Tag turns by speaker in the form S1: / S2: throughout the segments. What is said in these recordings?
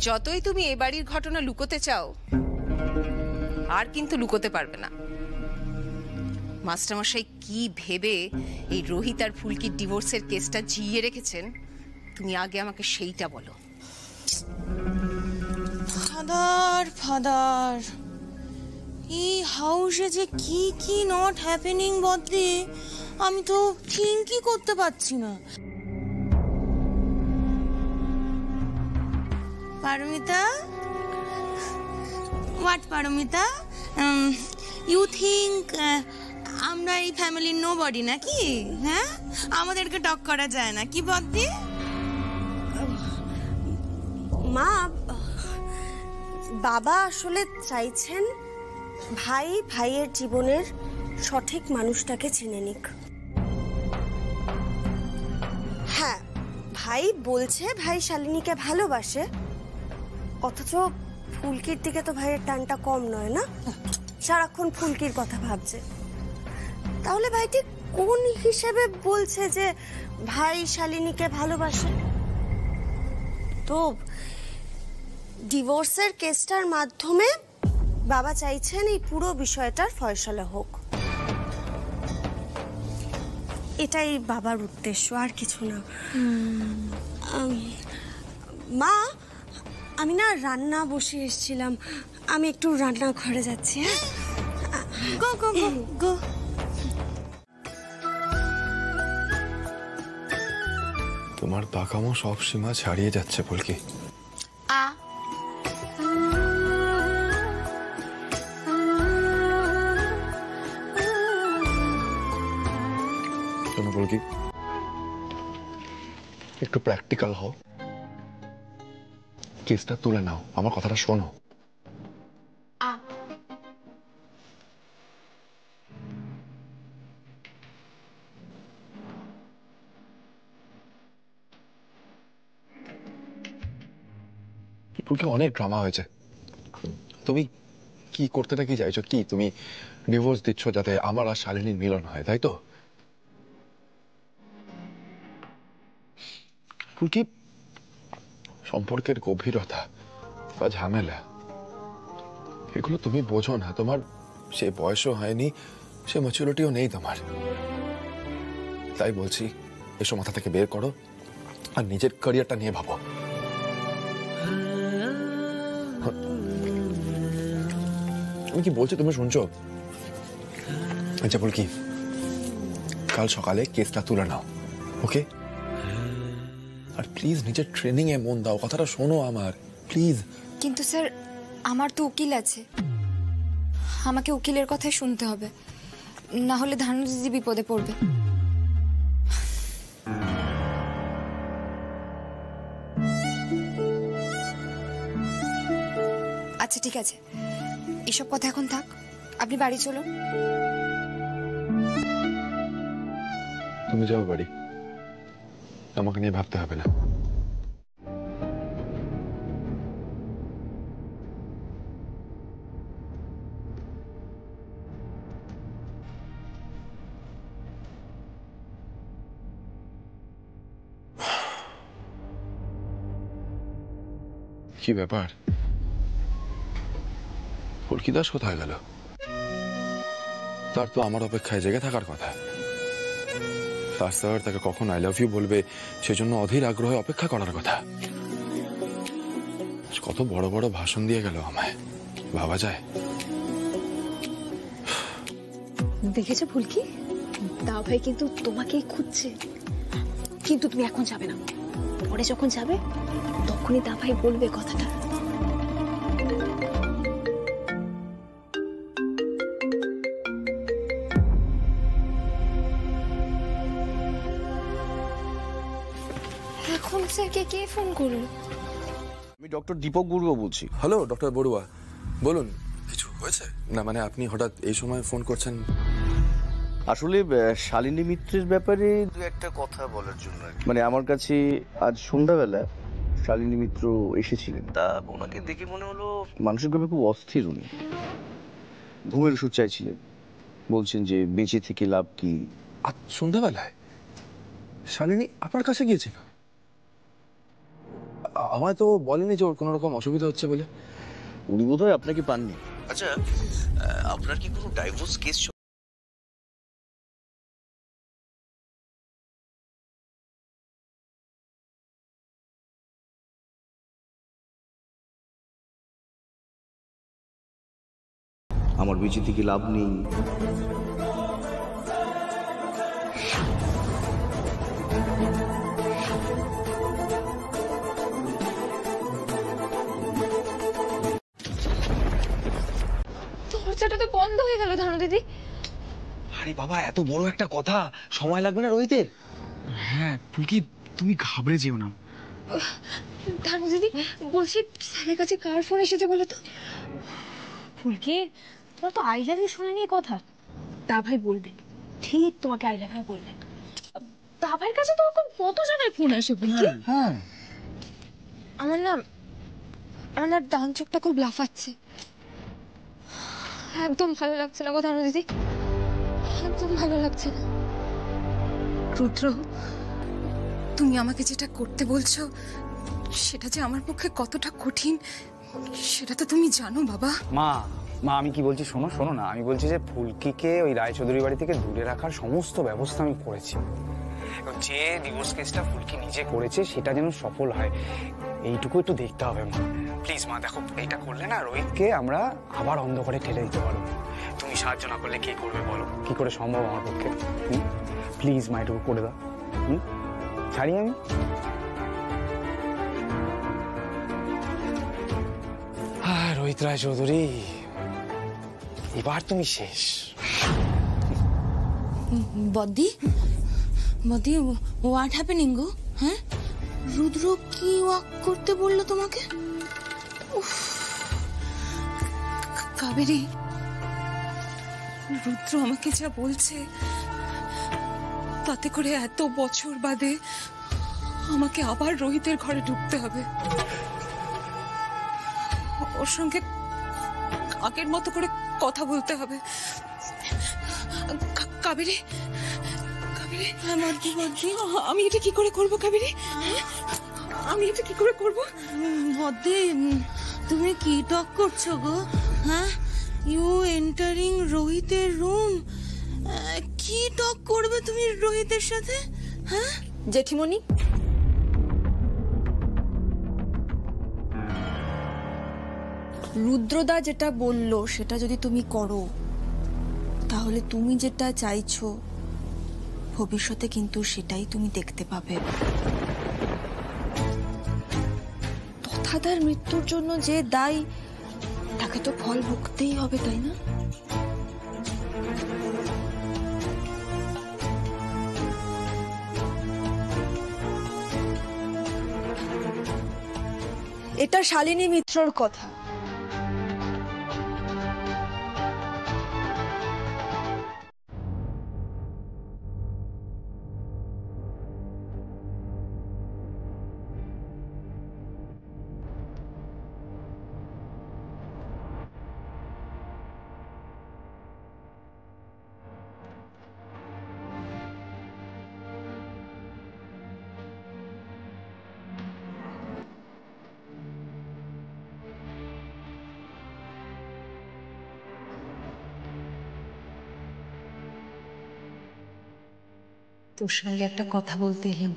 S1: যতই তুমি এ বাড়ির ঘটনা লুকোতে চাও, আর কিন্তু লুকোতে পারবে না। মাস্টারমশাই কি ভেবে এই রোহিত আর ফুলকির ডিভোর্সের কেসটা জিইয়ে রেখেছেন, তুমি আগে আমাকে সেইটা বলো।
S2: ফাদার ফাদার, এই হাউসে যে কি কি নট হ্যাপেনিং বদলে আমি তো থিঙ্কই করতে পারছি না। Paramita, what Paramita, you think আমরা এই ফ্যামিলির নো বডি নাকি? হ্যাঁ, আমাদেরকে টক করা যায় না কি বদ্দি?
S3: মা, বাবা আসলে চাইছেন ভাই ভাইয়ের জীবনের সঠিক মানুষটাকে চিনে নিক। হ্যাঁ, ভাই বলছে ভাই শালিনীকে ভালোবাসে, অথচ ফুলকির দিকে তো ভাইয়ের টানটা কম নয় না, সারাক্ষণ ফুলকির কথা ভাবছে। তাহলে ভাই ঠিক কোন হিসেবে বলছে যে ভাই শালিনীকে ভালোবাসে? তো ডিভোর্সের কেসটার মাধ্যমে বাবা চাইছেন এই পুরো বিষয়টার ফয়সালা হোক। এটাই বাবার উদ্দেশ্য, আর কিছু না। মা, আমি না রান্না বসে এসেছিলাম, আমি একটু রান্না ঘরে যাচ্ছি। হ্যাঁ, গো গো গো গো।
S4: তোমার পাকামো সব সীমা ছাড়িয়ে যাচ্ছে ফুলকি। শোনো ফুলকি, একটু প্র্যাকটিক্যাল হও, কেসটা তুলে নাও, আমার কথাটা শোনো। ফুলকি, অনেক ড্রামা হয়েছে। তুমি কি করতে নাকি চাইছো? কি তুমি ডিভোর্স দিচ্ছ যাতে আমার আর শালিনীর মিলন হয়, তাই তো? ফুলকি, সম্পর্কের গভীরতা বা ঝামেলা এগুলো তুমি বোঝো না। তোমার সে বয়সও হয়নি, সে ম্যাচুরিটিও নেই তোমার। তাই বলছি, এসব মাথা থেকে বের করো আর নিজের ক্যারিয়ারটা নিয়ে ভাবো। আমি কি বলছি তুমি শুনছো? আচ্ছা ফুলকি, কাল সকালে কেসটা তুলে নাও, ওকে? আর প্লিজ নিজের ট্রেনিং এ মন দাও, কথাটা শোনো আমার, প্লিজ।
S5: কিন্তু স্যার, আমার তো উকিল আছে, আমাকে উকিলের কথাই শুনতে হবে, না হলে ধানু দিদি বিপদে পড়বে। আচ্ছা ঠিক আছে, এসব কথা এখন থাক, আপনি বাড়ি চলুন।
S4: তুমি যাও বাড়ি, আমাকে নিয়ে ভাবতে হবে না। কি ব্যাপার? ফুলকি দাস কোথায় গেল? তার তো আমার অপেক্ষায় জেগে থাকার কথা। তার স্যার তাকে কখন আই লাভ ইউ বলবে সেজন্য অধীর আগ্রহে অপেক্ষা করার কথা। কত বড় বড় ভাষণ দিয়ে গেল আমায়, ভাবা যায়?
S6: দেখেছো ফুলকি, দাও ভাই কিন্তু তোমাকেই খুঁজছে, কিন্তু তুমি এখন যাবে না, পরে যখন যাবে তখনই দা ভাই বলবে কথাটা।
S5: এখন স্যারকে কে ফোন করলো?
S7: আমি ডক্টর দীপক বড়ুয়া বলছি।
S4: হ্যালো ডক্টর বড়ুয়া, বলুন। কিছু হয়েছে? না মানে আপনি হঠাৎ এই সময় ফোন করছেন?
S7: আসলে শালিনী মিত্রের ব্যাপারে দু একটা কথা বলার জন্য। মানে আমার কাছে আজ সন্ধ্যাবেলা শালিনী মিত্র এসেছিলেন, তা ওনাকে দেখে মনে হলো মানসিকভাবে খুব অস্থির। উনি ঘুমের ওষুধ চাইছিলেন, বলছেন যে বেঁচে থেকে লাভ কি।
S4: আজ সন্ধ্যাবেলায়? শালিনী আপনার কাছে গিয়েছিল? আমায় তো বলেনি যে ওর কোনো রকম অসুবিধা হচ্ছে বলে।
S7: উনি বোধহয় আপনাকে পাননি। আচ্ছা, আপনার কি কোনো ডাইভোর্স কেস? আমার বেঁচে থেকে লাভ নেই।
S5: দরজাটা তো বন্ধ হয়ে গেল ধানু দিদি।
S8: আরে বাবা, এত বড় একটা কথা, সময় লাগবে না রোহিতের? হ্যাঁ ফুলকি, তুমি ঘাবড়ে যেও না।
S5: ধানু দিদি বলছি, স্যারের কাছে কার ফোন এসেছে বলো তো?
S6: ফুলকি, তোরা তো আই লাভ ইউ শুনে নিয়ে কথা। দা ভাই বলবে, ঠিক তোমাকে আই লাভ ইউ বলবে। দা ভাইয়ের কাছে তো কত জনের ফোন আসে ফুলকি।
S8: হ্যাঁ,
S5: আমার না ডান চোখটা খুব লাফাচ্ছে। একদম ভালো লাগছে না গো ধানু দিদি, একদম ভালো লাগছে না।
S1: রুদ্র, তুমি আমাকে যেটা করতে বলছো সেটা যে আমার পক্ষে কতটা কঠিন সেটা তো তুমি জানো বাবা।
S8: মা আমি কি বলছি শোনো না। আমি বলছি যে ফুলকিকে ওই রায়চৌধুরী বাড়ি থেকে দূরে রাখার সমস্ত ব্যবস্থা আমি করেছি। যে ডিভোর্স কেসটা ফুলকি নিজে করেছে সেটা যেন সফল হয়, এইটুকু একটু দেখতে হবে মা। প্লিজ মা, দেখো এটা করলে না রোহিতকে আমরা আবার অন্ধকারে ঠেলে দিতে পারবো। তুমি সাহায্য না করলে কে করবে বলো? কি করে সম্ভব আমার পক্ষে? প্লিজ মা, এটুকু করে দাও। ছাড়ি আমি। রোহিত রায়চৌধুরী, এবার তুমি শেষ।
S2: বদ্দি, হোয়াট হ্যাপেনিং গো? হ্যাঁ, রুদ্র কি ওয়াক করতে বললো তোমাকে?
S1: কাবেরী, রুদ্র আমাকে যা বলছে তাতে করে এত বছর বাদে আমাকে আবার রোহিতের ঘরে ঢুকতে হবে, ওর সঙ্গে আগের মতো করে কথা বলতে হবে। কাবেরী,
S2: বদ্দি,
S1: আমি এটা কি করে করবো কাবেরী? আমি এটা কি করে করবো?
S2: বদ্দি, তুমি কি টক করছো গো? হ্যাঁ, ইউ এন্টারিং রোহিতের রুম। কি টক করবে তুমি রোহিতের সাথে? হ্যাঁ
S5: জেঠিমণি,
S2: রুদ্রদা যেটা বললো সেটা যদি তুমি করো তাহলে তুমি যেটা চাইছো ভবিষ্যতে কিন্তু সেটাই তুমি দেখতে পাবে। তথাদার মৃত্যুর জন্য যে দায়ী তাকে তো ফল ভুগতেই হবে, তাই না?
S3: এটা শালিনী মিত্রর কথা।
S1: তোর সঙ্গে একটা কথা বলতে এলাম।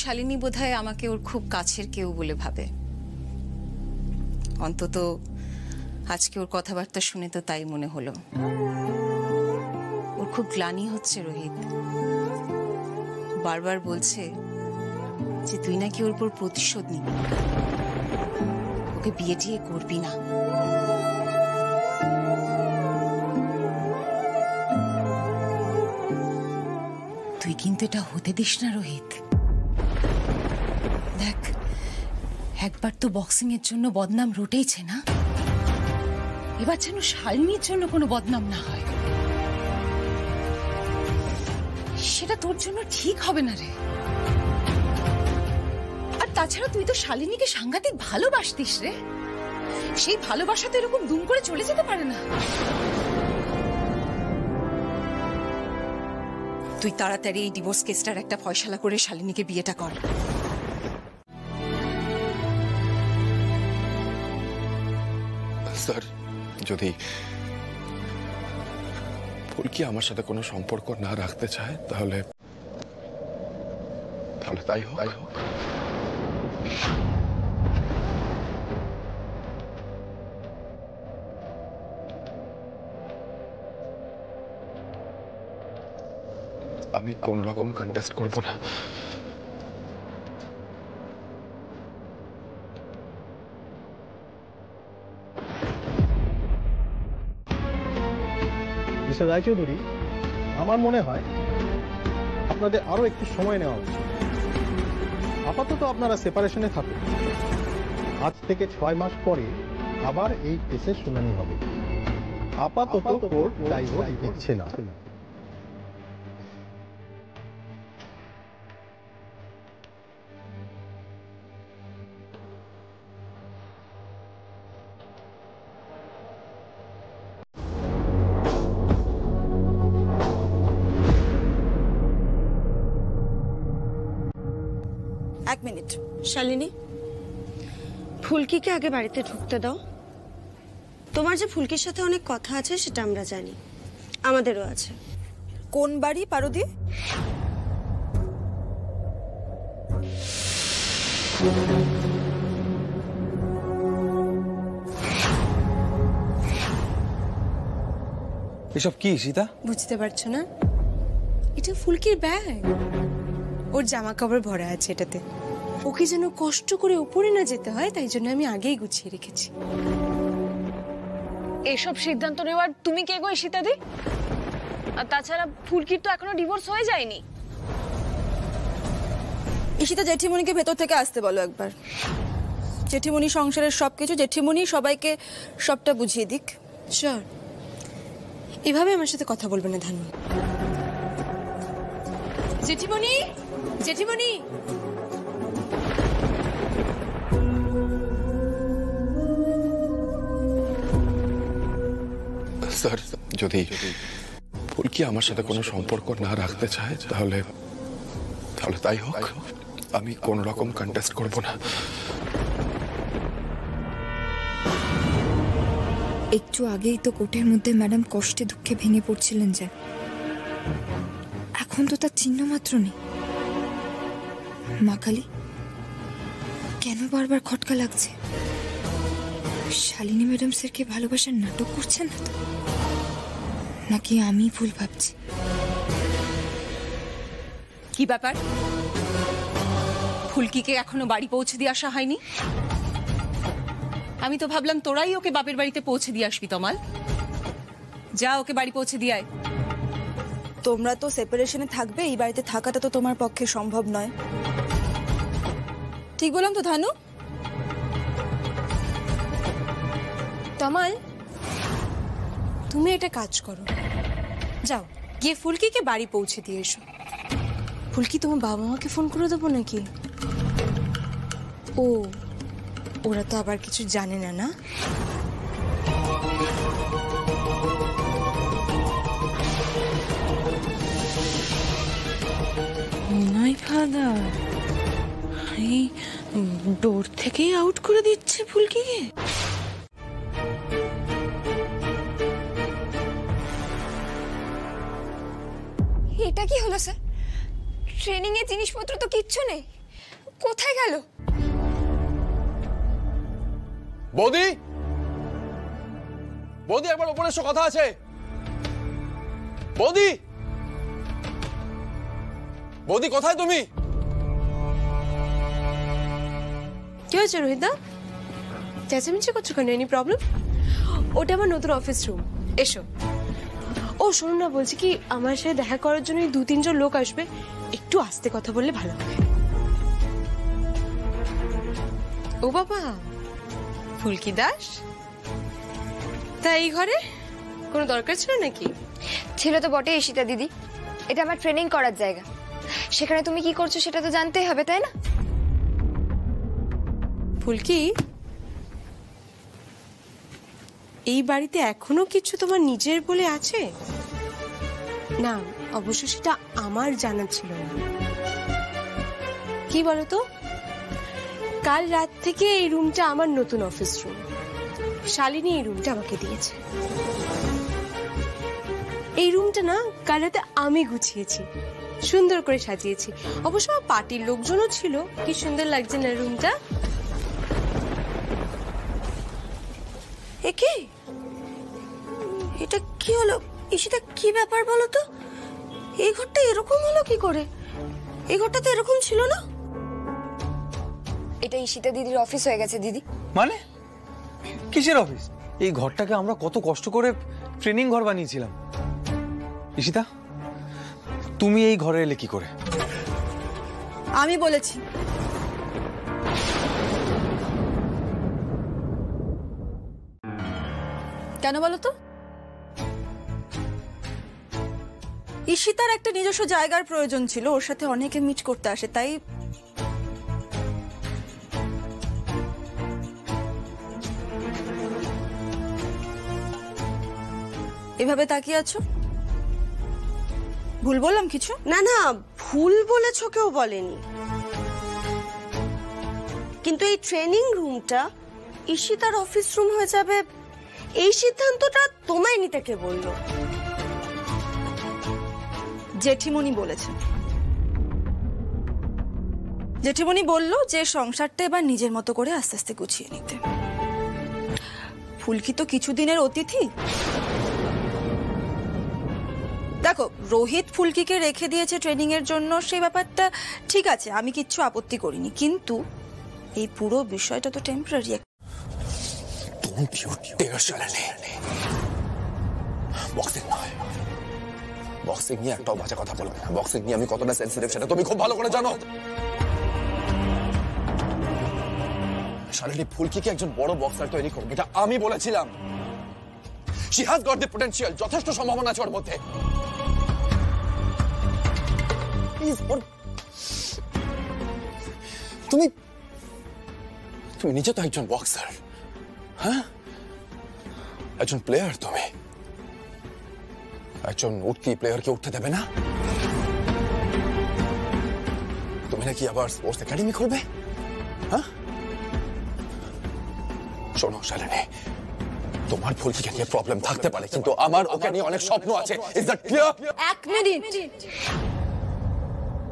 S1: শালিনী বোধহয় আমাকে ওর খুব কাছের কেউ বলে ভাবে। অন্তত আজকে ওর কথাবার্তা শুনে তো তাই মনে হলো। ওর খুব গ্লানি হচ্ছে রোহিত, বারবার বলছে যে তুই নাকি ওর উপর প্রতিশোধ নিবি, ওকে বিয়ে টিয়ে করবি না। তুই কিন্তু এটা হতে দিস না রোহিত। দেখ, একবার তো বক্সিং এর জন্য বদনাম রটেইছে না, এবার যেন শালিনীর জন্য কোনো বদনাম না হয়। সেটা তোর জন্য ঠিক হবে না রে। আর তাছাড়া তুই তো শালিনীকে সাংঘাতিক ভালোবাসতিস রে, সেই ভালোবাসা তো এরকম দুম করে চলে যেতে পারে না। তুই তাড়াতাড়ি এই ডিভোর্স কেসটার একটা ফয়সালা করে শালিনীকে বিয়েটা কর।
S4: স্যার, যদি ফুলকি আমার সাথে কোনো সম্পর্ক না রাখতে চায় তাহলে তাই হোক। আমি কোন রকম কন্টেস্ট করব না।
S9: মিস্টার রায়চৌধুরী, আমার মনে হয় আপনাদের আরো একটু সময় নেওয়া উচিত। আপাতত আপনারা সেপারেশনে থাকুন, আজ থেকে 6 মাস পরে আবার এই কেসের শুনানি হবে। আপাতত কোর্ট ডাইভোর্স দিচ্ছে না।
S3: এক মিনিট শালিনী, ফুলকিকে আগে বাড়িতে ঢুকতে দাও। তোমার যে ফুলকির সাথে অনেক কথা আছে সেটা আমরা জানি, আমাদেরও আছে।
S10: কোন বাড়ি পারদি?
S8: এসব কি সীতা?
S1: বুঝতে পারছো না? এটা ফুলকির ব্যাগ, ওর জামা কাপড় ভরা আছে এটাতে। ওকে যেন কষ্ট করে উপরে না যেতে হয়, তাই জন্য আমি আগেই গুছিয়ে রেখেছি।
S6: এসব সিদ্ধান্ত নেওয়ার তুমি কে গো সীতাদি? আর তাছাড়া ফুলকির তো এখনো ডিভোর্স হয়ে যায়নি।
S10: ঈশিতা জেঠিমণিকে ভেতর থেকে আসতে বলো একবার। জেঠিমণি সংসারের সবকিছু, জেঠিমণি সবাইকে সবটা বুঝিয়ে দিক।
S1: শিওর। এভাবে আমার সাথে কথা বলবে না ধানু। জেঠিমণি, জেঠিমণি।
S4: স্যার, যদি ফুলকি আমার সাথে কোনো সম্পর্ক না রাখতে চায় তাহলে তাই হোক। আমি কোন রকম কন্টেস্ট করব না।
S5: একটু আগেই তো কোর্টের মধ্যে ম্যাডাম কষ্টে দুঃখে ভেঙে পড়ছিলেন যে, এখন তো তার চিহ্ন মাত্র নেই। মা কালী, কেন বারবার খটকা লাগছে? শালিনী ম্যাডাম স্যারকে ভালোবাসার নাটক করছেন না তো, নাকি আমি ভুল ভাবছি?
S1: কি ব্যাপার? ফুলকিকে এখনো বাড়ি পৌঁছে দিয়ে আসা হয়নি? আমি তো ভাবলাম তোরাই ওকে বাপের বাড়িতে পৌঁছে দিয়ে আসবি। তমাল, যা ওকে বাড়ি পৌঁছে দিয়ে আয়।
S10: তোমরা তো সেপারেশনে থাকবে, এই বাড়িতে থাকাটা তো তোমার পক্ষে সম্ভব নয়। ঠিক বললাম তো ধানু?
S1: তমাল, তুমি একটা কাজ করো, যাও গিয়ে ফুলকিকে বাড়ি পৌঁছে দিয়ে এসো। ফুলকি তোমার বাবা মাকে ফোন করে দেবো নাকি? ও, ওরা তো আবার কিছু জানে না, না?
S2: নয় ফাদার, এই ডোর থেকেই আউট করে দিচ্ছে ফুলকিকে।
S5: এটা কি হলো স্যার? ট্রেনিং এর জিনিসপত্র তো কিচ্ছু নেই, কোথায় গেল?
S4: বৌদি, বৌদি একবার উপরে এসো, কথা আছে। বৌদি, বৌদি কোথায় তুমি?
S1: কি হয়েছে রোহিতদা? চেঁচামেচি করছো কেন? Any problem? ওটা আমার নতুন অফিস রুম, এসো। ও শোনো না, বলছি কি আমার সাথে দেখা করার জন্য 2-3 জন লোক আসবে, একটু আস্তে কথা বললে ভালো হবে। ও বাবা, ফুলকি দাস, তা এই ঘরে কোনো দরকার ছিল নাকি?
S5: ছিল তো বটে ঈশিতা দিদি, এটা আমার ট্রেনিং করার জায়গা, সেখানে তুমি কি করছো সেটা তো জানতেই হবে, তাই না?
S1: ফুলকি, এই বাড়িতে এখনো কিছু তোমার নিজের বলে আছে? না, অবশ্য সেটা আমার জানা ছিল না। কি বলতো, কাল রাত থেকে এই রুমটা আমার নতুন অফিস রুম। শালিনী এই রুমটা আমাকে দিয়েছে। এই রুমটা না কাল রাতে আমি গুছিয়েছি, সুন্দর করে সাজিয়েছি। অবশ্য আমার পার্টির লোকজনও ছিল। কি সুন্দর লাগছে না রুমটা?
S3: একে এটা কি হলো? ঈশিতা, কি ব্যাপার বলো তো? এই ঘরটা এরকম হলো কি করে? এই ঘরটা তো এরকম ছিল না।
S5: এটা ঈশিতা দিদির অফিস হয়ে গেছে দিদি।
S11: মানে কিসের অফিস? এই ঘরটাকে আমরা কত কষ্ট করে ট্রেনিং ঘর বানিয়েছিলাম। ঈশিতা, তুমি এই ঘরে এলে কি করে?
S10: আমি বলেছি। কেন বলো তো? ঈশিতার একটা নিজস্ব জায়গার প্রয়োজন ছিল, ওর সাথে অনেকে মিট করতে আসে, তাই এভাবে তাকিয়ে আছো। ভুল বললাম কিছু?
S3: না না, ভুল বলেছ কেউ বলেনি, কিন্তু এই ট্রেনিং রুমটা ঈশিতার অফিস রুম হয়ে যাবে এই সিদ্ধান্তটা তোমায় নিতে কে বললো?
S10: জেঠিমণি বলেছে। জেঠিমণি বলল যে সংসারটা এবার নিজের মতো করে আস্তে আস্তে গুছিয়ে নিতে। ফুলকি তো কিছুদিনের অতিথি। দেখো, রোহিত ফুলকিকে রেখে দিয়েছে ট্রেনিং এর জন্য, সেই ব্যাপারটা ঠিক আছে, আমি কিচ্ছু আপত্তি করিনি, কিন্তু এই পুরো বিষয়টা তো টেম্পোরারি।
S4: বক্সিং নয়, বক্সিং নিয়ে একটাও বাজে কথা বলবে না। বক্সিং নিয়ে আমি কতটা সেন্সিটিভ সেটা তুমি খুব ভালো করে জানো। শালিনী ফুলকিকে একজন বড় বক্সার তৈরি করবে, এটা আমি বলেছিলাম। She has got the potential, যথেষ্ট সম্ভাবনা আছে ওর মধ্যে। তুমি তুমি নিজে তো একজন বক্সার, হ্যাঁ? একজন প্লেয়ার, তুমি একজন উঠতি প্লেয়ারকে উঠতে দেবে না? তুমি নাকি আবার স্পোর্টস একাডেমি খুলবে? হ্যাঁ, শোনো শালিনী, তোমার ফুলকিকে নিয়ে প্রবলেম থাকতে পারে, কিন্তু আমার ওকে নিয়ে অনেক স্বপ্ন আছে। Is that clear?
S10: এক মিনিট।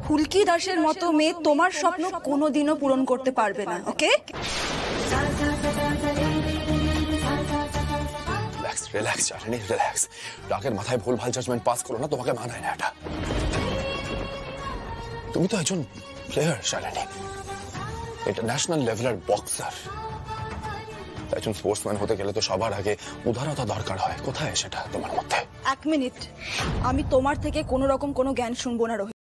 S10: ফুলকি দাসের মতো মেয়ে তোমার স্বপ্ন কোনোদিনও পূরণ করতে পারবে না, okay?
S4: Relax relax Shalini, relax. রাগের মাথায় ভুলভাল জাজমেন্ট পাস করো না, তোমাকে মানায় না এটা। তুমি তো একজন প্লেয়ার শালিনী, ইন্টারন্যাশনাল লেভেলের বক্সার। একজন স্পোর্টসম্যান হতে গেলে তো সবার আগে উদারতা দরকার হয়। কোথায় সেটা তোমার মধ্যে?
S10: এক মিনিট, আমি তোমার থেকে কোনো রকম কোনো জ্ঞান শুনবো না রোহিত।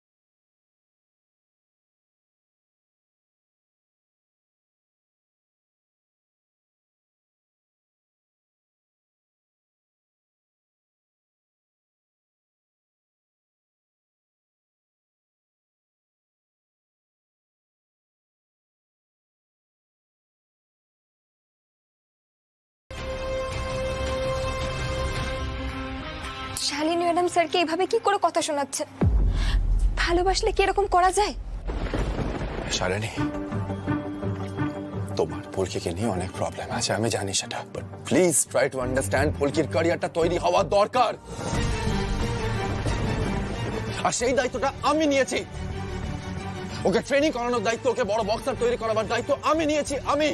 S5: শালিনী ম্যাডাম স্যারকে এইভাবে কি করে কথা শোনাচ্ছে? ভালোবাসলে কি এরকম করা যায়?
S4: শালিনী, তোমার ফুলকিকে নিয়ে অনেক প্রবলেম আছে, আমি জানি সেটা, but please try to understand. ফুলকির ক্যারিয়ারটা তৈরি হওয়া দরকার, আর সেই দায়িত্বটা আমি নিয়েছি। ওকে ট্রেনিং করানোর দায়িত্ব, ওকে বড় বক্সার তৈরি করাবার দায়িত্ব আমি নিয়েছি। আমি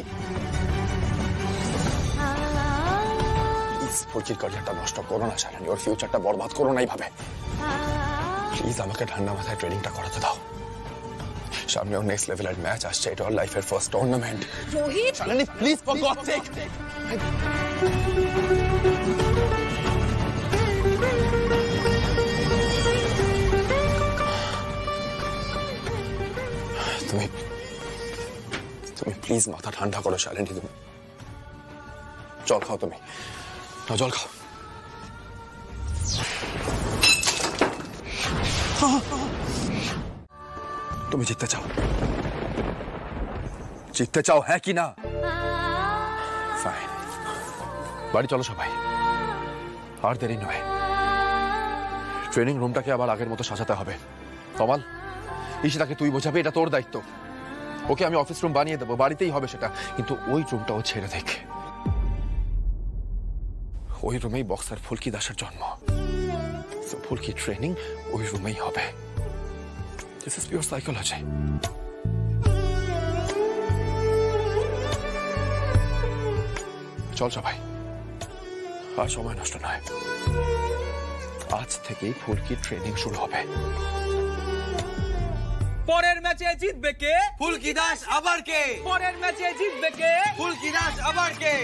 S4: প্লিজ ফুলকির ক্যারিয়ারটা নষ্ট করো না শালিনী, ওর ফিউচারটা বরবাদ করো না এইভাবে। প্লিজ আমাকে ঠান্ডা মাথায় ট্রেনিংটা করাতে দাও। সামনে ওর নেক্সট লেভেলের ম্যাচ আসছে, এটা ওর লাইফের first tournament.
S10: Rohit,
S4: Shalini please for gods সেক। তুমি প্লিজ মাথা ঠান্ডা করো শালিনী। তুমি জল খাও, তুমি জল খাও। তুমি জিততে চাও, জিততে চাও হ্যাঁ কি না? ফাইন, বাড়ি চলো সবাই, আর দেরি নয়। ট্রেনিং রুমটাকে আবার আগের মতো সাজাতে হবে। তমাল, ঈশিতাকে তুই বোঝাবে, এটা তোর দায়িত্ব। ওকে আমি অফিস রুম বানিয়ে দেবো, বাড়িতেই হবে সেটা, কিন্তু ওই রুমটাও ছেড়ে দেখ। ওই রুমেই বক্সার ফুলকি দাসের জন্ম, ফুলকি ট্রেনিং ওই রুমেই হবে। This is pure psychology. চল সবাই, আর সময় নষ্ট নয়, আজ থেকেই ফুলকি ট্রেনিং শুরু হবে।
S11: পরের ম্যাচে জিতবে কে? ফুলকি দাস। আবার কে? পরের ম্যাচে জিতবে কে? ফুলকি দাস। আবার কে?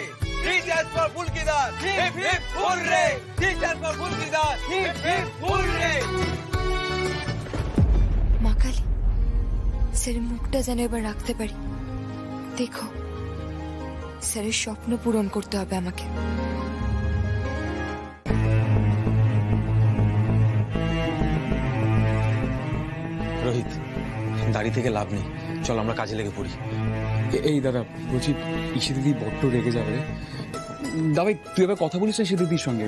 S11: Three cheers for Phulki Das. Hip hip hurray. Three cheers for Phulki Das. Hip hip hurray.
S5: মা কালী, স্যারের মুখটা যেন এবার রাখতে পারি। দেখো, স্যারের স্বপ্ন পূরণ করতে হবে আমাকে।
S11: রোহিত, দাঁড়িয়ে থেকে লাভ নেই, চল আমরা কাজে লেগে পড়ি।
S12: এই দাদা, বলছি ঈশি দিদি বড্ড রেগে যাবে। দাদা তুই এবার কথা বলিস ঈশি দিদির সঙ্গে।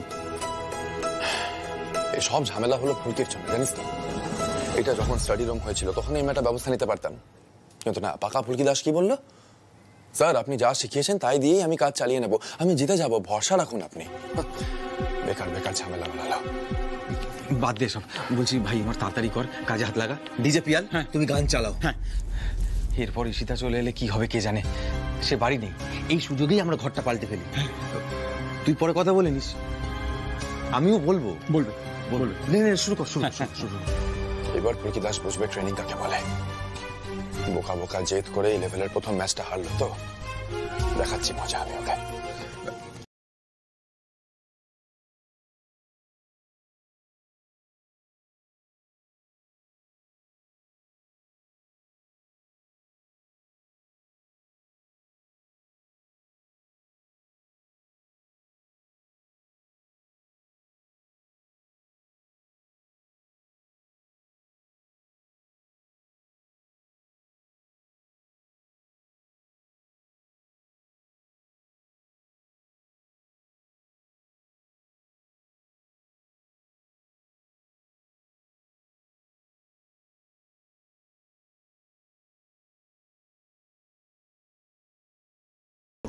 S4: এই সব ঝামেলা হলো ফুলকির জন্য, জানিস তো? এটা যখন স্টাডি রুম হয়েছিল তখন আমি একটা ব্যবস্থা নিতে পারতাম, কিন্তু না, পাকা ফুলকি দাস কি বললো, স্যার আপনি যা শিখিয়েছেন তাই দিয়েই আমি কাজ চালিয়ে নেব, আমি জিতে যাব, ভরসা রাখুন আপনি। বেকার বেকার ঝামেলা বানালো।
S11: বাদ দে সব, বলছি ভাই আমার তাড়াতাড়ি কর, কাজে হাত লাগা। ডিজে পিয়াল, হ্যাঁ তুমি গান চালাও। হ্যাঁ, এরপর ঈশিতা চলে এলে কি হবে কে জানে, সে বাড়ি নেই, এই সুযোগেই আমরা ঘরটা পাল্টে ফেলি। তুই পরে কথা বলে নিস, আমিও বলবো। বলবে বলবে, শুরু কর, শুরু শুরু।
S4: এবার ফুলকি দাস বুঝবে ট্রেনিং কাকে বলে। বোকা বোকা জেদ করে এই লেভেলের প্রথম ম্যাচটা হারলো তো, দেখাচ্ছি মজা আমি ওকে।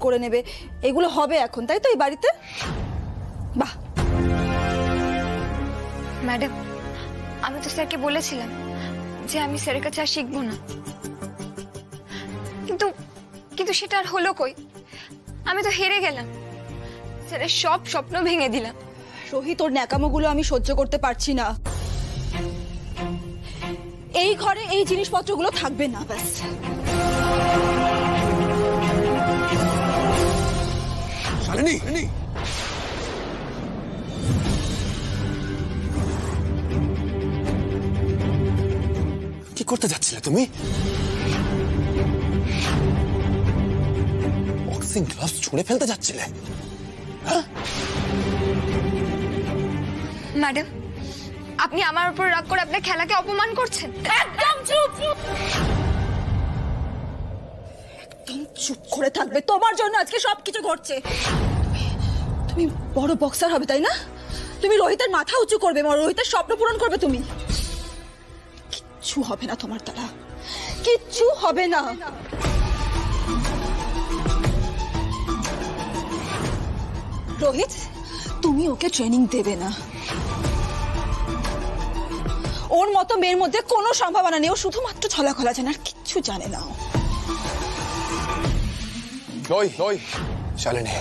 S10: করে নেবে, এগুলো হবে এখন, তাই তো এই বাড়িতে? বাহ
S5: ম্যাডাম, আমি তো স্যারকে বলেছিলাম যে আমি স্যারের কাছে আর শিখবো না, কিন্তু সেটা আর হলো কই? আমি তো হেরে গেলাম, স্যারের সব স্বপ্ন ভেঙে দিলাম।
S10: রোহিত, ওর ন্যাকামোগুলো আমি সহ্য করতে পারছি না। এই ঘরে এই জিনিসপত্রগুলো থাকবে না, ব্যাস।
S4: শালিনী, কি করতে যাচ্ছিলে তুমি? বক্সিং গ্লাভস ছুঁড়ে ফেলতে যাচ্ছিলে?
S5: ম্যাডাম, আপনি আমার উপর রাগ করে আপনার খেলাকে অপমান করছেন।
S10: একদম চুপ, একদম চুপ করে থাকবে। তোমার জন্য আজকে সবকিছু ঘটছে। তুমি বড় বক্সার হবে, তাই না? তুমি রোহিতের মাথা উঁচু করবে, রোহিতের স্বপ্ন পূরণ করবে তুমি। কিচ্ছু হবে না তোমার দ্বারা, কিচ্ছু হবে না। রোহিত, তুমি ওকে ট্রেনিং দেবে না। ওর মতো মেয়ের মধ্যে কোনো সম্ভাবনা নেই, ও শুধুমাত্র ছলাকলা জানে, আর কিচ্ছু জানে না।
S4: শালিনী,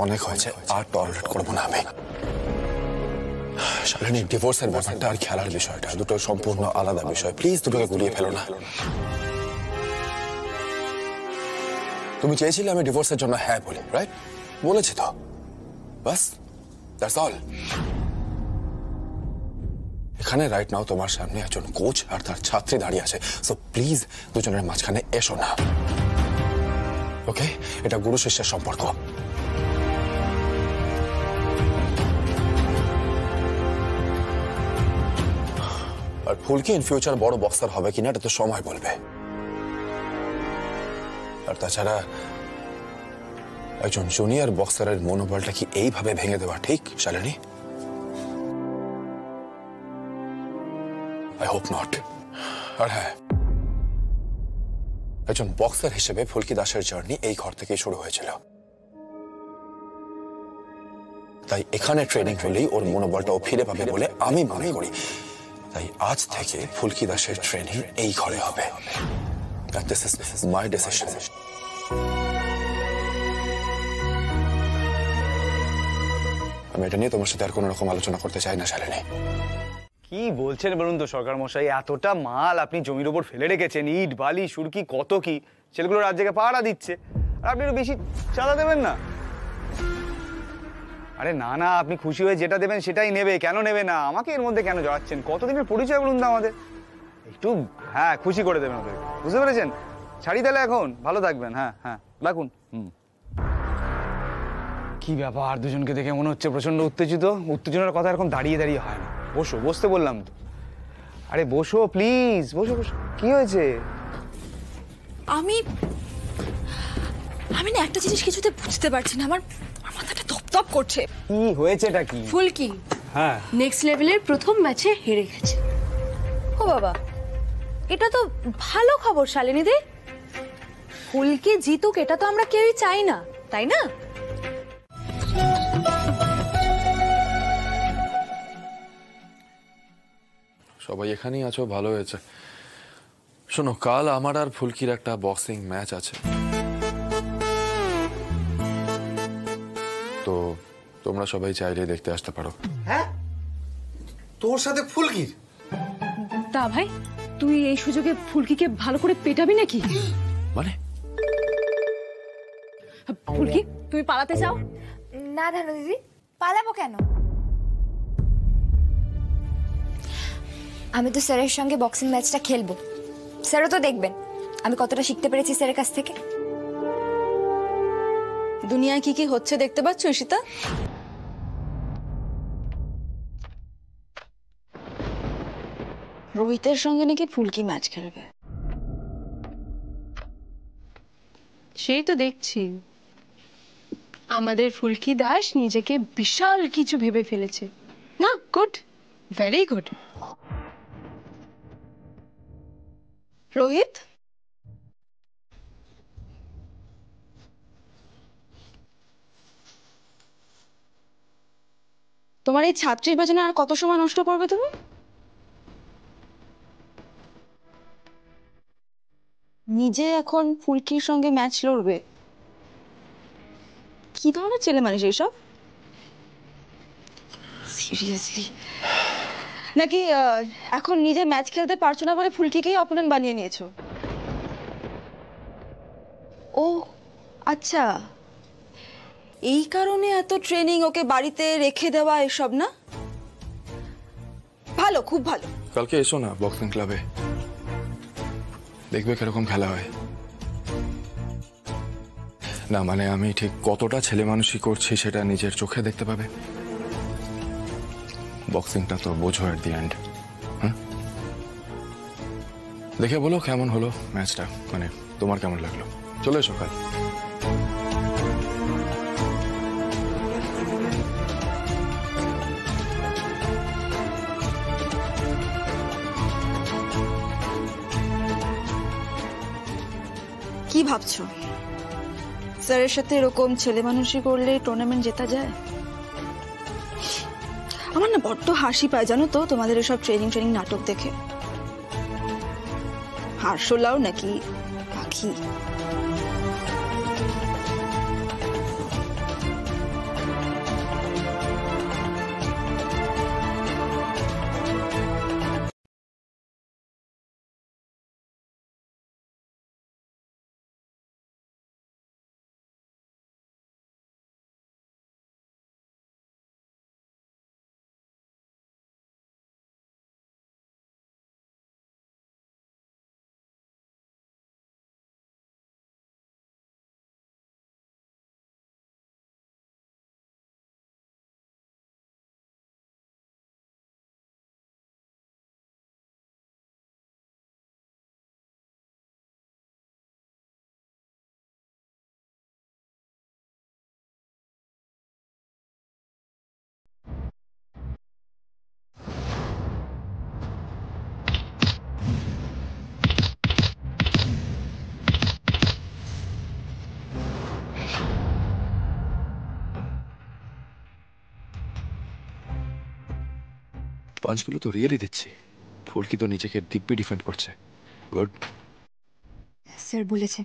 S4: অনেক হয়েছে, আর টলারেট করবো না আমি। শালিনী, ডিভোর্সের ব্যাপারটা আর খেলার বিষয়টা দুটো সম্পূর্ণ আলাদা বিষয়। প্লিজ দুটোকে গুলিয়ে ফেলো না। তুমি চেয়েছিলে আমি ডিভোর্সের জন্য হ্যাঁ বলি, রাইট? বলেছি তো, বাস, দ্যাটস অল। এখানে রাইট নাও তোমার সামনে একজন কোচ আর তার ছাত্রী দাঁড়িয়ে আছে, সো প্লিজ দুজনের মাঝখানে এসো না, ওকে? এটা গুরু শিষ্যের সম্পর্ক। আর ফুলকি ইন ফিউচার বড় বক্সার হবে কিনা এটা তো সময় বলবে। আর তাছাড়া একজন জুনিয়র বক্সারের মনোবলটা কি এইভাবে ভেঙে দেওয়া ঠিক, শালিনী? I hope not. আর হ্যাঁ, একজন বক্সার হিসেবে ফুলকি দাসের জার্নি এই ঘর থেকেই শুরু হয়েছিল, তাই এখানে ট্রেনিং হলেই ওর মনোবলটাও ফিরে পাবে বলে আমি মনে করি। তাই আজ থেকে ফুলকি দাসের ট্রেনিং এই ঘরে হবে। This is my decision. আমি এটা নিয়ে তোমার সাথে আর কোনো রকম আলোচনা করতে চাই না, শালিনী।
S8: কি বলছেন বলুন তো সরকার মশাই, এতটা মাল আপনি জমির উপর ফেলে রেখেছেন, ইট বালি সুরকি কত কি, সেগুলো রাজ্যকে পাহারা দিচ্ছে, আর আপনি একটু বেশি চাঁদা দেবেন না? আরে না না, আপনি খুশি হয়ে যেটা দেবেন সেটাই নেবে, কেন নেবে না? আমাকে এর মধ্যে কেন জড়াচ্ছেন? কতদিনের পরিচয় বলুন তো আমাদের, একটু হ্যাঁ খুশি করে দেবেন ওদের, বুঝতে পেরেছেন? ছাড়ি তাহলে এখন, ভালো থাকবেন। হ্যাঁ হ্যাঁ, রাখুন। কি ব্যাপার, দুজনকে দেখে মনে হচ্ছে প্রচন্ড উত্তেজিত। উত্তেজনার কথা এরকম দাঁড়িয়ে দাঁড়িয়ে হয় না। বসো, বসতে বললাম তো। আরে বসো প্লিজ, বসো বসো। কি হয়েছে?
S10: আমি না একটা জিনিস কিছুতে বুঝতে পারছি না, আমার মাথাটা ধপধপ করছে।
S8: কি হয়েছে এটা? কি
S1: ফুলকি
S8: হ্যাঁ
S1: নেক্সট লেভেলের প্রথম ম্যাচে হেরে গেছে।
S10: ও বাবা, এটা তো ভালো খবর শালিনী দি। ফুলকি জিতুক এটা তো আমরা কেউই চাই না, তাই না?
S4: সবাই এখানেই আছো, ভালো হয়েছে। শোনো, কাল আমার আর ফুলকির একটা বক্সিং ম্যাচ আছে, তো তোমরা সবাই চাইলে দেখতে আসতে পারো।
S11: হ্যাঁ, তোর সাথে ফুলকির?
S6: তা ভাই, তুই এই সুযোগে ফুলকিকে ভালো করে পেটাবি নাকি?
S4: মানে
S6: ফুলকি, তুমি পালাতে চাও?
S5: না ধানু দিদি, পালাবো কেন? আমি তো স্যারের সঙ্গে বক্সিং ম্যাচটা খেলবো, স্যারও তো দেখবেন আমি কতটা শিখতে পেরেছি স্যারের কাছ থেকে।
S10: দুনিয়ায় কি কি হচ্ছে দেখতে পাচ্ছ ঈশিতা? রোহিতের সঙ্গে নাকি ফুলকি ম্যাচ খেলবে।
S1: সেই তো দেখছি, আমাদের ফুলকি দাস নিজেকে বিশাল কিছু ভেবে ফেলেছে। না, গুড, ভেরি গুড।
S10: রোহিত, তোমার এই ছাত্রীর পেছনে আর কত সময় নষ্ট করবে তুমি? নিজে এখন ফুলকির সঙ্গে ম্যাচ লড়বে? কি ধরনের ছেলে মানুষ এইসব? সিরিয়াসলি নাকি এখন নিজে ম্যাচ খেলতে পারছো না বলে ফুলকিকেই অপোনেন্ট বানিয়ে নিয়েছো? ও আচ্ছা, এই কারণে এত ট্রেনিং, ওকে বাড়িতে রেখে দেওয়া এসব না? ভালো, খুব ভালো।
S4: কালকে এসো না বক্সিং ক্লাবে, দেখবে কিরকম খেলা হয়। না মানে আমি ঠিক কতটা ছেলে মানুষই করছি সেটা নিজের চোখে দেখতে পাবে। বক্সিংটা তো বোঝো এট দি এন্ড। হ্যাঁ, দেখে বলো কেমন হলো ম্যাচটা, মানে তোমার কেমন লাগলো। চলে এসো কাল।
S10: কি ভাবছো স্যারের সাথে এরকম ছেলে মানুষই করলে টুর্নামেন্ট জেতা যায়? আমার না বড্ড হাসি পায় জানো তো তোমাদের এসব ট্রেনিং নাটক দেখে। হারশোলাও নাকি পাখি?
S4: পাঁচগুলো তো রিয়েলি দিচ্ছি। ফুলকি তো নিজেকে দিব্যি ডিফেন্ড করছে। গুড।
S5: স্যার বলেছে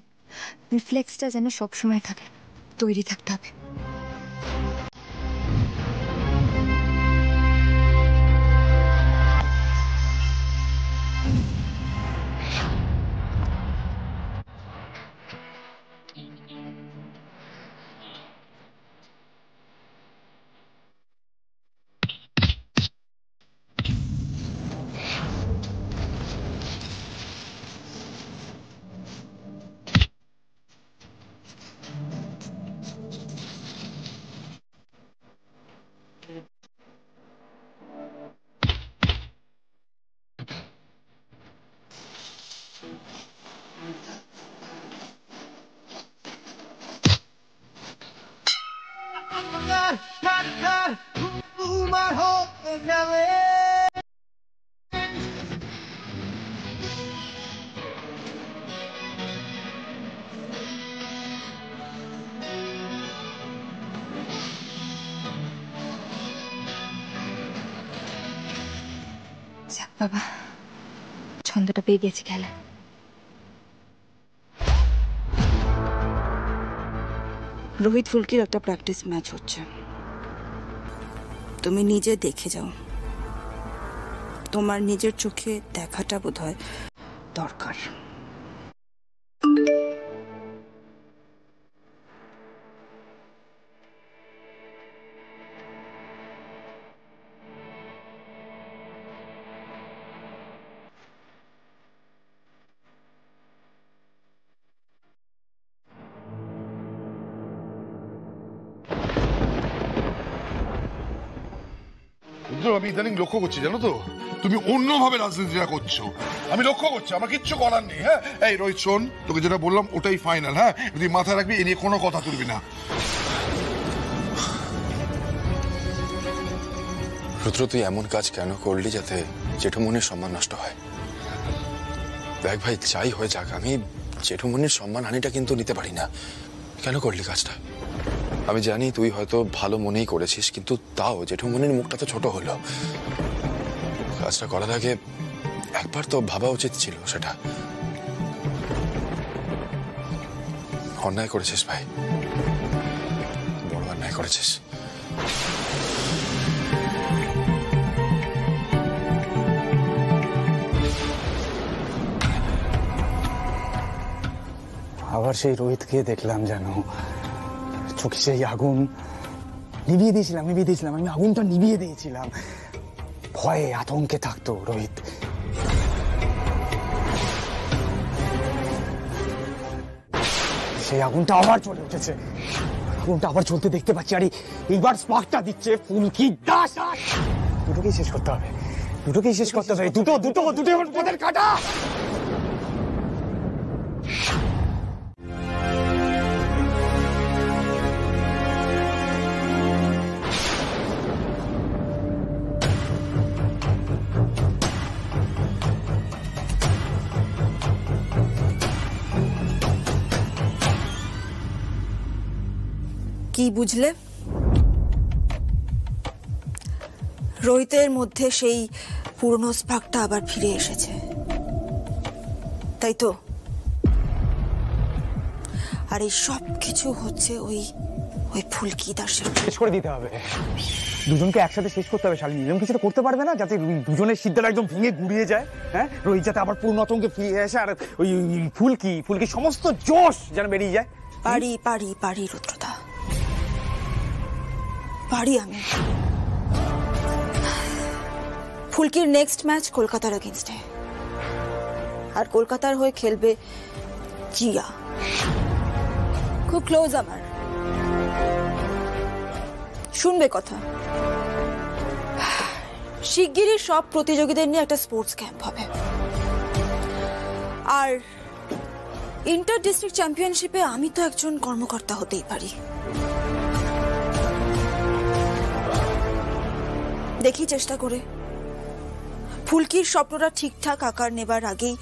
S5: রিফ্লেক্সটা যেন সবসময় থাকে, তৈরি থাকতে হবে। যাক বাবা, ছন্দটা পেয়ে গেছি খেলা।
S2: রোহিত ফুলকির একটা প্র্যাকটিস ম্যাচ হচ্ছে, তুমি নিজে দেখে যাও। তোমার নিজের চোখে দেখাটা বোধহয় দরকার।
S13: আমি ইদানিং লক্ষ্য করছি, জানো তো, তুমি অন্যভাবে রাজনীতিটা করছো। আমি লক্ষ্য করছি, আমার কিচ্ছু করার নেই। হ্যাঁ, এই রোহিত শোন, তোকে যেটা বললাম ওটাই ফাইনাল। হ্যাঁ, তুই মাথায় রাখবি, এ নিয়ে কোনো কথা তুলবি না।
S4: রুদ্র, তুই এমন কাজ কেন করলি যাতে জেঠুমনির সম্মান নষ্ট হয়? দেখ ভাই, যাই হয়ে যাক, আমি জেঠুমনির সম্মান হানিটা কিন্তু নিতে পারি না। কেন করলি কাজটা? আমি জানি তুই হয়তো ভালো মনেই করেছিস, কিন্তু তাও জেঠুমনির মুখটা তো ছোট হলো। কাজটা করার আগে একবার তো ভাবা উচিত ছিল সেটা। অন্যায় করেছিস ভাই, বড় অন্যায় করেছিস।
S8: আবার সেই রোহিতকে দেখলাম, জানো, চোখে সেই আগুন নিভিয়ে দিয়েছিলাম। আমি আগুনটা নিভিয়ে দিয়েছিলাম। ভয়ে আতঙ্কে থাকতো রোহিত। সেই আগুনটা আবার চলে উঠেছে। আগুনটা আবার চলতে দেখতে পাচ্ছি। আর এইবার স্পার্কটা দিচ্ছে ফুলকি দাস। দুটোকেই শেষ করতে হবে, দুটো পদের কাটা।
S2: কি বুঝলে? রোহিতের মধ্যে সেই পুরনো স্পার্কটা আবার ফিরে এসেছে, তাই তো? আর এই সব কিছু হচ্ছে ওই ফুলকি দাসের।
S8: শেষ করে দিতে হবে, দুজনকে একসাথে শেষ করতে হবে। শালিনী এরকম কিছুটা করতে পারবে না যাতে দুজনের সিদ্ধাটা একদম ভেঙে গুড়িয়ে যায়। হ্যাঁ, রোহিত যাতে আবার পূর্ণ আতঙ্কে ফিরে আসে, আর ওই ফুলকি সমস্ত জোশ যেন বেরিয়ে যায়।
S2: পারি রুদ্রদা, পারি আমি। ফুলকির নেক্সট ম্যাচ কলকাতার এগেইনস্টে, আর কলকাতার হয়ে খেলবে জিয়া। খুব ক্লোজ আমার, শুনবে কথা। শিগগিরই সব প্রতিযোগীদের নিয়ে একটা স্পোর্টস ক্যাম্প হবে, আর ইন্টার ডিস্ট্রিক্ট চ্যাম্পিয়নশিপে আমি তো একজন কর্মকর্তা হতেই পারি। দেখি চেষ্টা করে ফুলকির স্বপ্নটা ঠিকঠাক আকার নেবার আগেই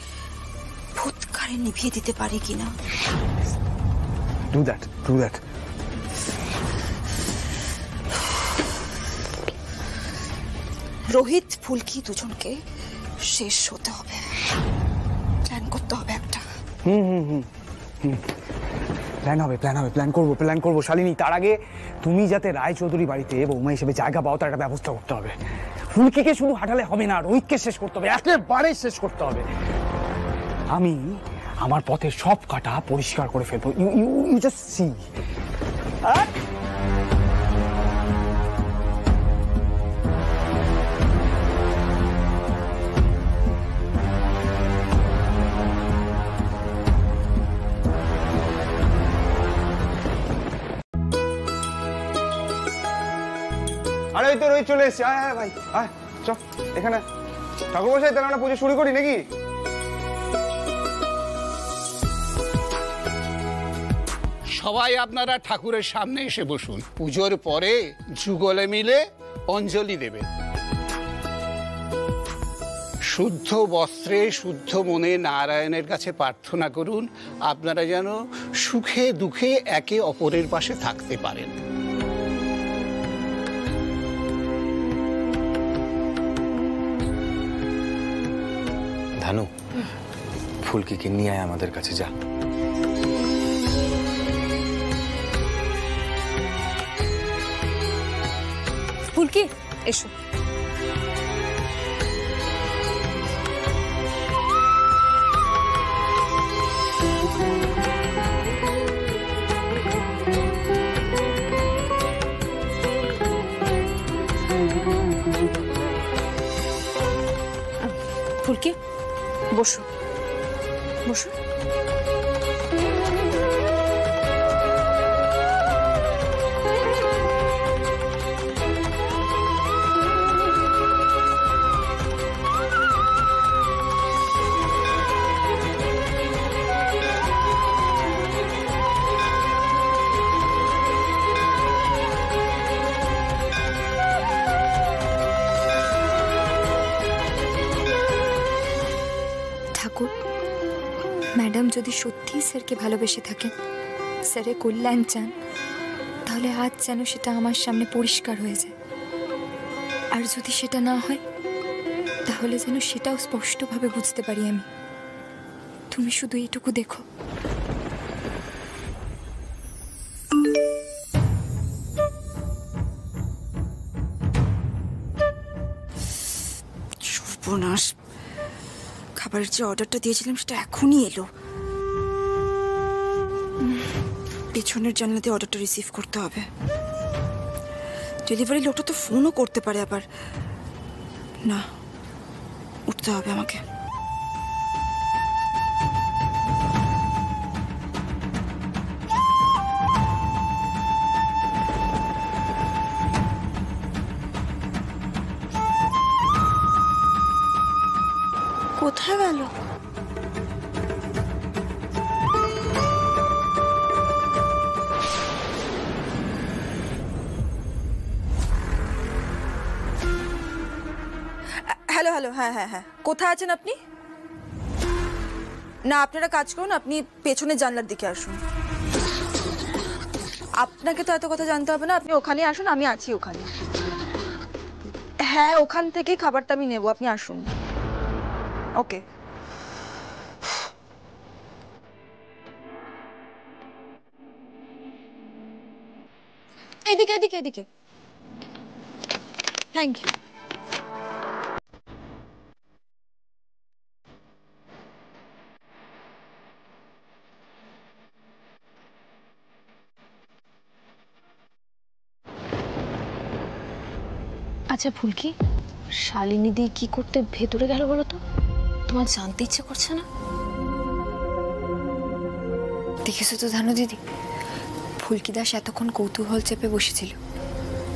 S2: ফুৎকারে নিভিয়ে দিতে পারি কিনা।
S8: Do that.
S10: রোহিত ফুলকি দুজনকে শেষ হতে হবে, প্ল্যান করতে হবে একটা।
S8: প্ল্যান করবো শালিনী। তার আগে তুমি যাতে রায়চৌধুরী বাড়িতে বৌমা হিসেবে জায়গা পাও তার একটা ব্যবস্থা করতে হবে। ফুলকিকে শুধু হাঁটালে হবে না, রোহিতকে শেষ করতে হবে, একেবারে শেষ করতে হবে। আমি আমার পথের সব কাটা পরিষ্কার করে ফেলবো। You just see. আরে এই তো রোহিত চলে এসছে। আয় আয় ভাই আয়, চ এখানে। ঠাকুর মশাই, তাহলে আমরা পুজো শুরু করি নাকি?
S14: সবাই আপনারা ঠাকুরের সামনে এসে বসুন। পুজোর পরে যুগলে মিলে অঞ্জলি দেবেন। শুদ্ধ বস্ত্রে শুদ্ধ মনে নারায়ণের কাছে প্রার্থনা করুন আপনারা যেন সুখে দুঃখে একে অপরের পাশে থাকতে পারেন।
S11: ধানু, ফুলকিকে নিয়ে আয় আমাদের কাছে, যা।
S1: ফুলকি এসো। ফুলকি বসো বসো।
S5: ঠাকুর, ম্যাডাম যদি সত্যিই স্যারকে ভালোবেসে থাকেন, স্যারের কল্যাণ চান, তাহলে আজ যেন সেটা আমার সামনে পরিষ্কার হয়ে যায়। আর যদি সেটা না হয়, তাহলে যেন সেটাও স্পষ্টভাবে বুঝতে পারি আমি। তুমি শুধু এইটুকু দেখো।
S10: সর্বনাশ, খাবারের যে অর্ডারটা দিয়েছিলাম সেটা এখনই এলো। পেছনের জানলা দিয়ে অর্ডারটা রিসিভ করতে হবে। ডেলিভারি লোকটা তো ফোনও করতে পারে আবার। না, উঠতে হবে আমাকে। কোথায় গেল? হ্যালো হ্যালো, হ্যাঁ হ্যাঁ হ্যাঁ, কোথায় আছেন আপনি? না, আপনারা কাজ করুন, আপনি পেছনের জানলার দিকে আসুন। আপনাকে তো এত কথা জানতে হবে না, আপনি ওখানে আসুন, আমি আছি ওখানে। হ্যাঁ, ওখান থেকেই খাবারটা আমি নেব, আপনি আসুন। ওকে। এদিকে এদিকে এদিকে। Thank you.
S6: আচ্ছা ফুলকি, শালিনী দি কি করতে ভেতরে গেল বলো তো? তোমার জানতে ইচ্ছে করছে না?
S5: দেখেছো তো ধানু দিদি, ফুলকি দাস এতক্ষণ কৌতূহল চেপে বসেছিল,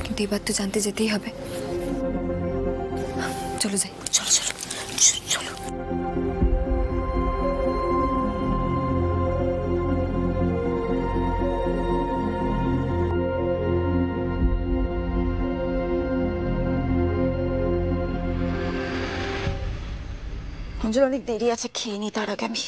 S5: কিন্তু এবার তো জানতে যেতেই হবে। চলো যাই।
S10: চলো চলো চলো। অঞ্জলি, অনেক দেরি আছে, খেয়ে নি তার আগে আমি।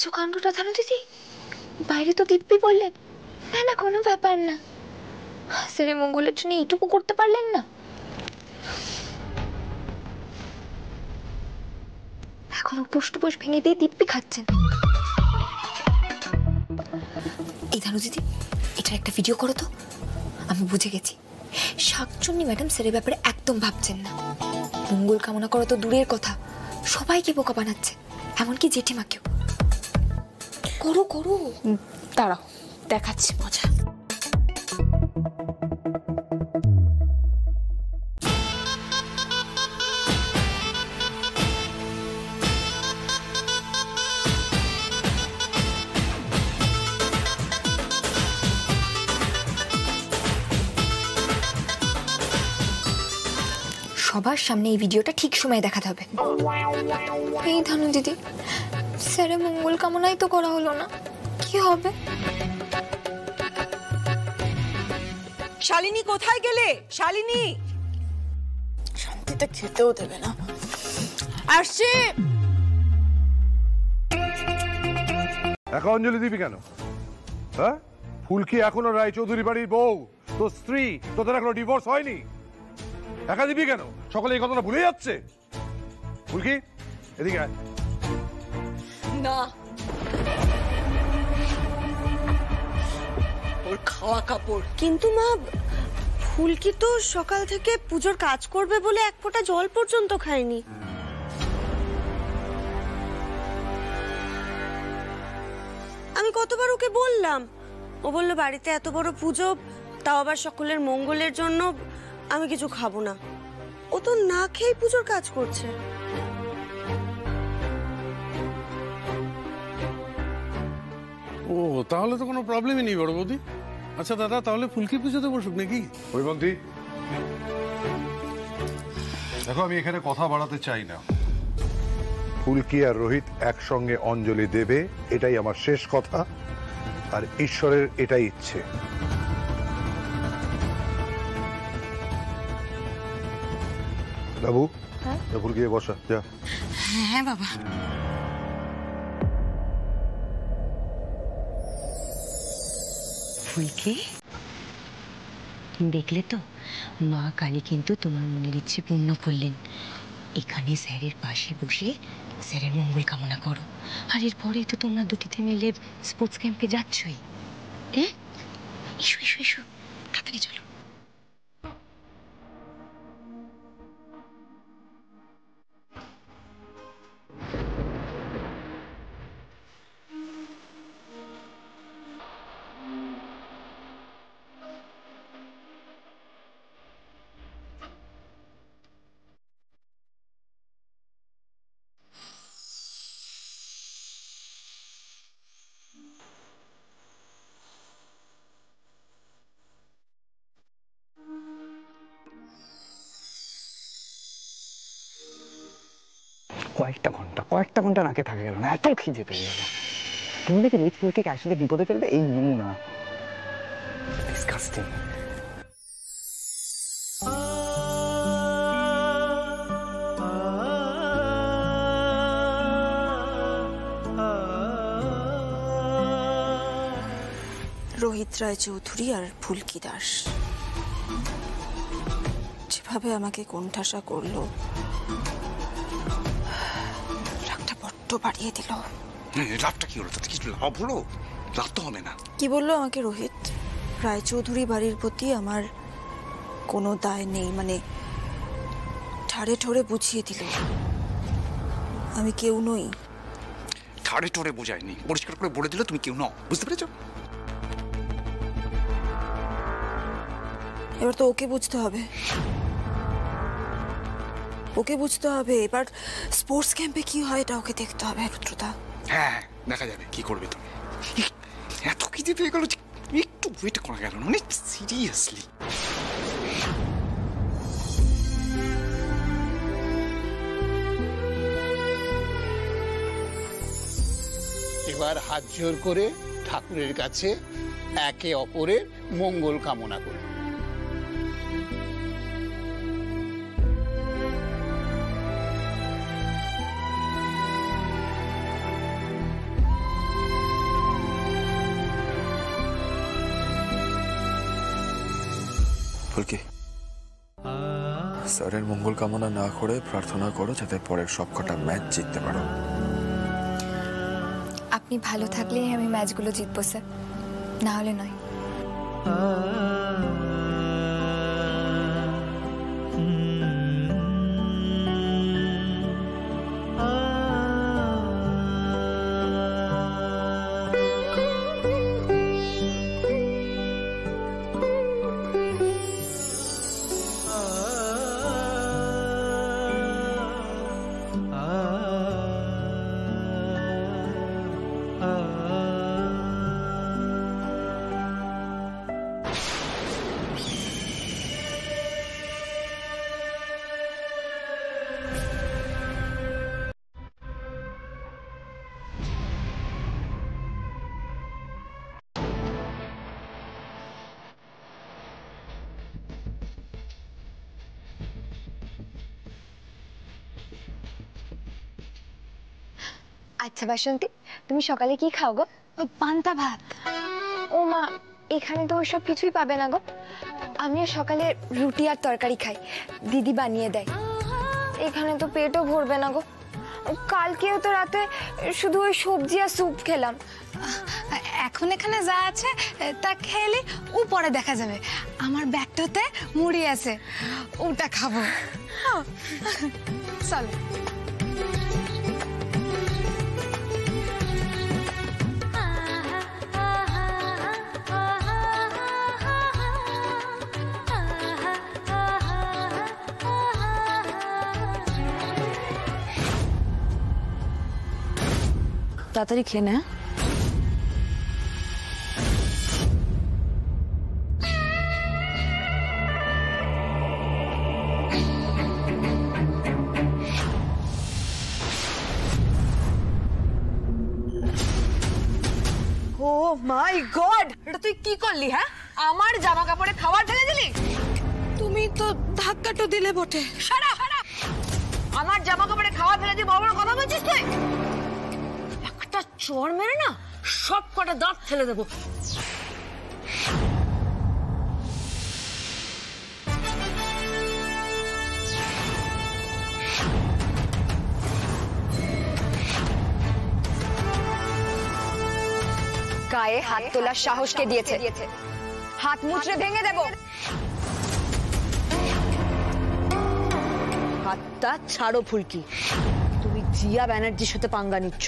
S5: দেখেছো কাণ্ডটা ধানু দিদি? বাইরে তো দিব্যি বললেন না না কোনো ব্যাপার না, সেরে মঙ্গলের জন্য এইটুকু করতে পারলেন না? এখন উপোস টুপোস ভেঙে দিয়ে দিব্যি খাচ্ছেন। এই ধানু দিদি, এটা একটা ভিডিও করো তো। আমি বুঝে গেছি শাকচুন্নি ম্যাডাম সেরে ব্যাপারে একদম ভাবছেন না। মঙ্গল কামনা করা তো দূরের কথা, সবাইকে বোকা বানাচ্ছে, এমনকি জেঠিমাকেও। করো করো।
S6: দাঁড়াও, দেখাচ্ছি মজা।
S5: সবার সামনে এই ভিডিওটা ঠিক সময়ে দেখাতে হবে। এই ধানু দিদি, স্যারে মঙ্গল কামনাই তো করা হলো না, কি হবে?
S2: শালিনী কোথায় গেলে? শালিনী শান্তিতে খেতেও দেবে না। আসছে।
S13: একা অঞ্জলি দিবি কেন? হ্যাঁ, ফুলকি এখনো রায়চৌধুরী বাড়ির বউ, তো স্ত্রী, তোদের এখনো ডিভোর্স হয়নি। একা দিবি কেন? সকলে এই কথাটা ভুলে যাচ্ছে। ফুলকি এদিকে আয়।
S2: না, ওর খাওয়া কাপড়।
S3: কিন্তু মা, ফুলকি তো সকাল থেকে পুজোর কাজ করবে বলে এক ফোঁটা জল পর্যন্ত খায়নি। আমি কতবার ওকে বললাম, ও বলল বাড়িতে এত বড় পুজো, তাও আবার সকলের মঙ্গলের জন্য, আমি কিছু খাবো না। ও তো না খেয়ে পুজোর কাজ করছে।
S15: ও তাহলে তো কোনো প্রবলেমই নেই বড় বৌদি। আচ্ছা দাদা, তাহলে ফুলকি পুজোতে বসুক নাকি?
S13: হৈমন্তী, দেখো আমি এখানে কথা বাড়াতে চাই না। ফুলকি আর রোহিত একসঙ্গে অঞ্জলি দেবে, এটাই আমার শেষ কথা, আর ঈশ্বরের এটাই ইচ্ছে। বাবু, ফুলকি বসা যা।
S2: হ্যাঁ বাবা।
S16: ফুলকি, দেখলে তো মা কালী কিন্তু তোমার মনের ইচ্ছে পূর্ণ করলেন। এখানে স্যারের পাশে বসে স্যারের মঙ্গল কামনা করো, আর এরপরে তো তোমরা দুটিতে মিলে স্পোর্টস ক্যাম্পে যাচ্ছই। এসো এসো এসো, তাড়াতাড়ি চলো।
S8: কয়েকটা ঘন্টা নাকে থাকে গেল না, এত খিদে পেয়ে গেল। তুমি দেখে ফুলকিকে একসাথে বিপদে ফেলবে, এই নমুনা ডিসকাস্টিং।
S2: রোহিত রায়চৌধুরী আর ফুলকি দাস যেভাবে আমাকে কোণঠাসা করলো, রাগটা বড্ড বাড়িয়ে দিল।
S11: লাভটা কি হলো? তাতে কিছু লাভ হলো? লাভ তো হবে না।
S2: কি বললো আমাকে রোহিত? রায়চৌধুরী বাড়ির প্রতি আমার কোনো দায় নেই, মানে ঠাড়ে ঠোড়ে বুঝিয়ে দিল আমি কেউ নই।
S11: ঠাড়ে ঠোড়ে বোঝায়নি, পরিষ্কার করে বলে দিল তুমি কেউ নও, বুঝতে পেরেছো?
S2: এবার তো ওকে বুঝতে হবে, ওকে বুঝতে হবে। এবার স্পোর্টস ক্যাম্পে কি হয় এটা ওকে দেখতে হবে। রুদ্রদা,
S11: হ্যাঁ দেখা যাবে কি করবে তুমি। এত খিদে পেয়ে গেল, একটু ওয়েট করা গেল না, মানে সিরিয়াসলি।
S14: এবার হাত জোর করে ঠাকুরের কাছে একে অপরের মঙ্গল কামনা করি।
S4: ফুলকি, স্যারের মঙ্গল কামনা না করে প্রার্থনা করো যাতে পরের সব কটা ম্যাচ জিততে পারো।
S5: আপনি ভালো থাকলেই আমি ম্যাচগুলো জিতবো স্যার, না হলে নয়।
S17: আচ্ছা বাসন্তী, তুমি সকালে কি খাও গো?
S5: পান্তা ভাত।
S17: ও মা, এখানে তো ওসব কিছুই পাবে না গো। আমিও সকালে রুটি আর তরকারি খাই, দিদি বানিয়ে দেয়। এখানে তো পেটও ভরবে না গো। কালকেও তো রাতে শুধু ওই সবজি আর স্যুপ খেলাম।
S2: এখন এখানে যা আছে তা খেলে উপরে দেখা যাবে। আমার ব্যাগটাতে মুড়ি আছে, ওটা খাবো। চলো।
S10: তাড়াতাড়ি খেয়ে নে।
S2: ও মাই গড, এটা তুই কি করলি? হ্যাঁ, আমার জামা কাপড়ে খাবার ঢেলে দিলি।
S10: তুমি তো ধাক্কাটা দিলে বটে।
S2: সারা আমার জামা কাপড়ে খাবার ফেলে দিয়ে বড় বড় কথা বলছিস তুই? একটা চড় মেরে না সব কটা দাঁত ফেলে দেবো।
S17: গায়ে হাত তোলার সাহস কে দিয়েছে? হাত মুচড়ে ভেঙে দেব।
S10: হাতটা ছাড়ো ফুলকি, তুমি জিয়া ব্যানার্জির সাথে পাঙ্গা নিচ্ছ।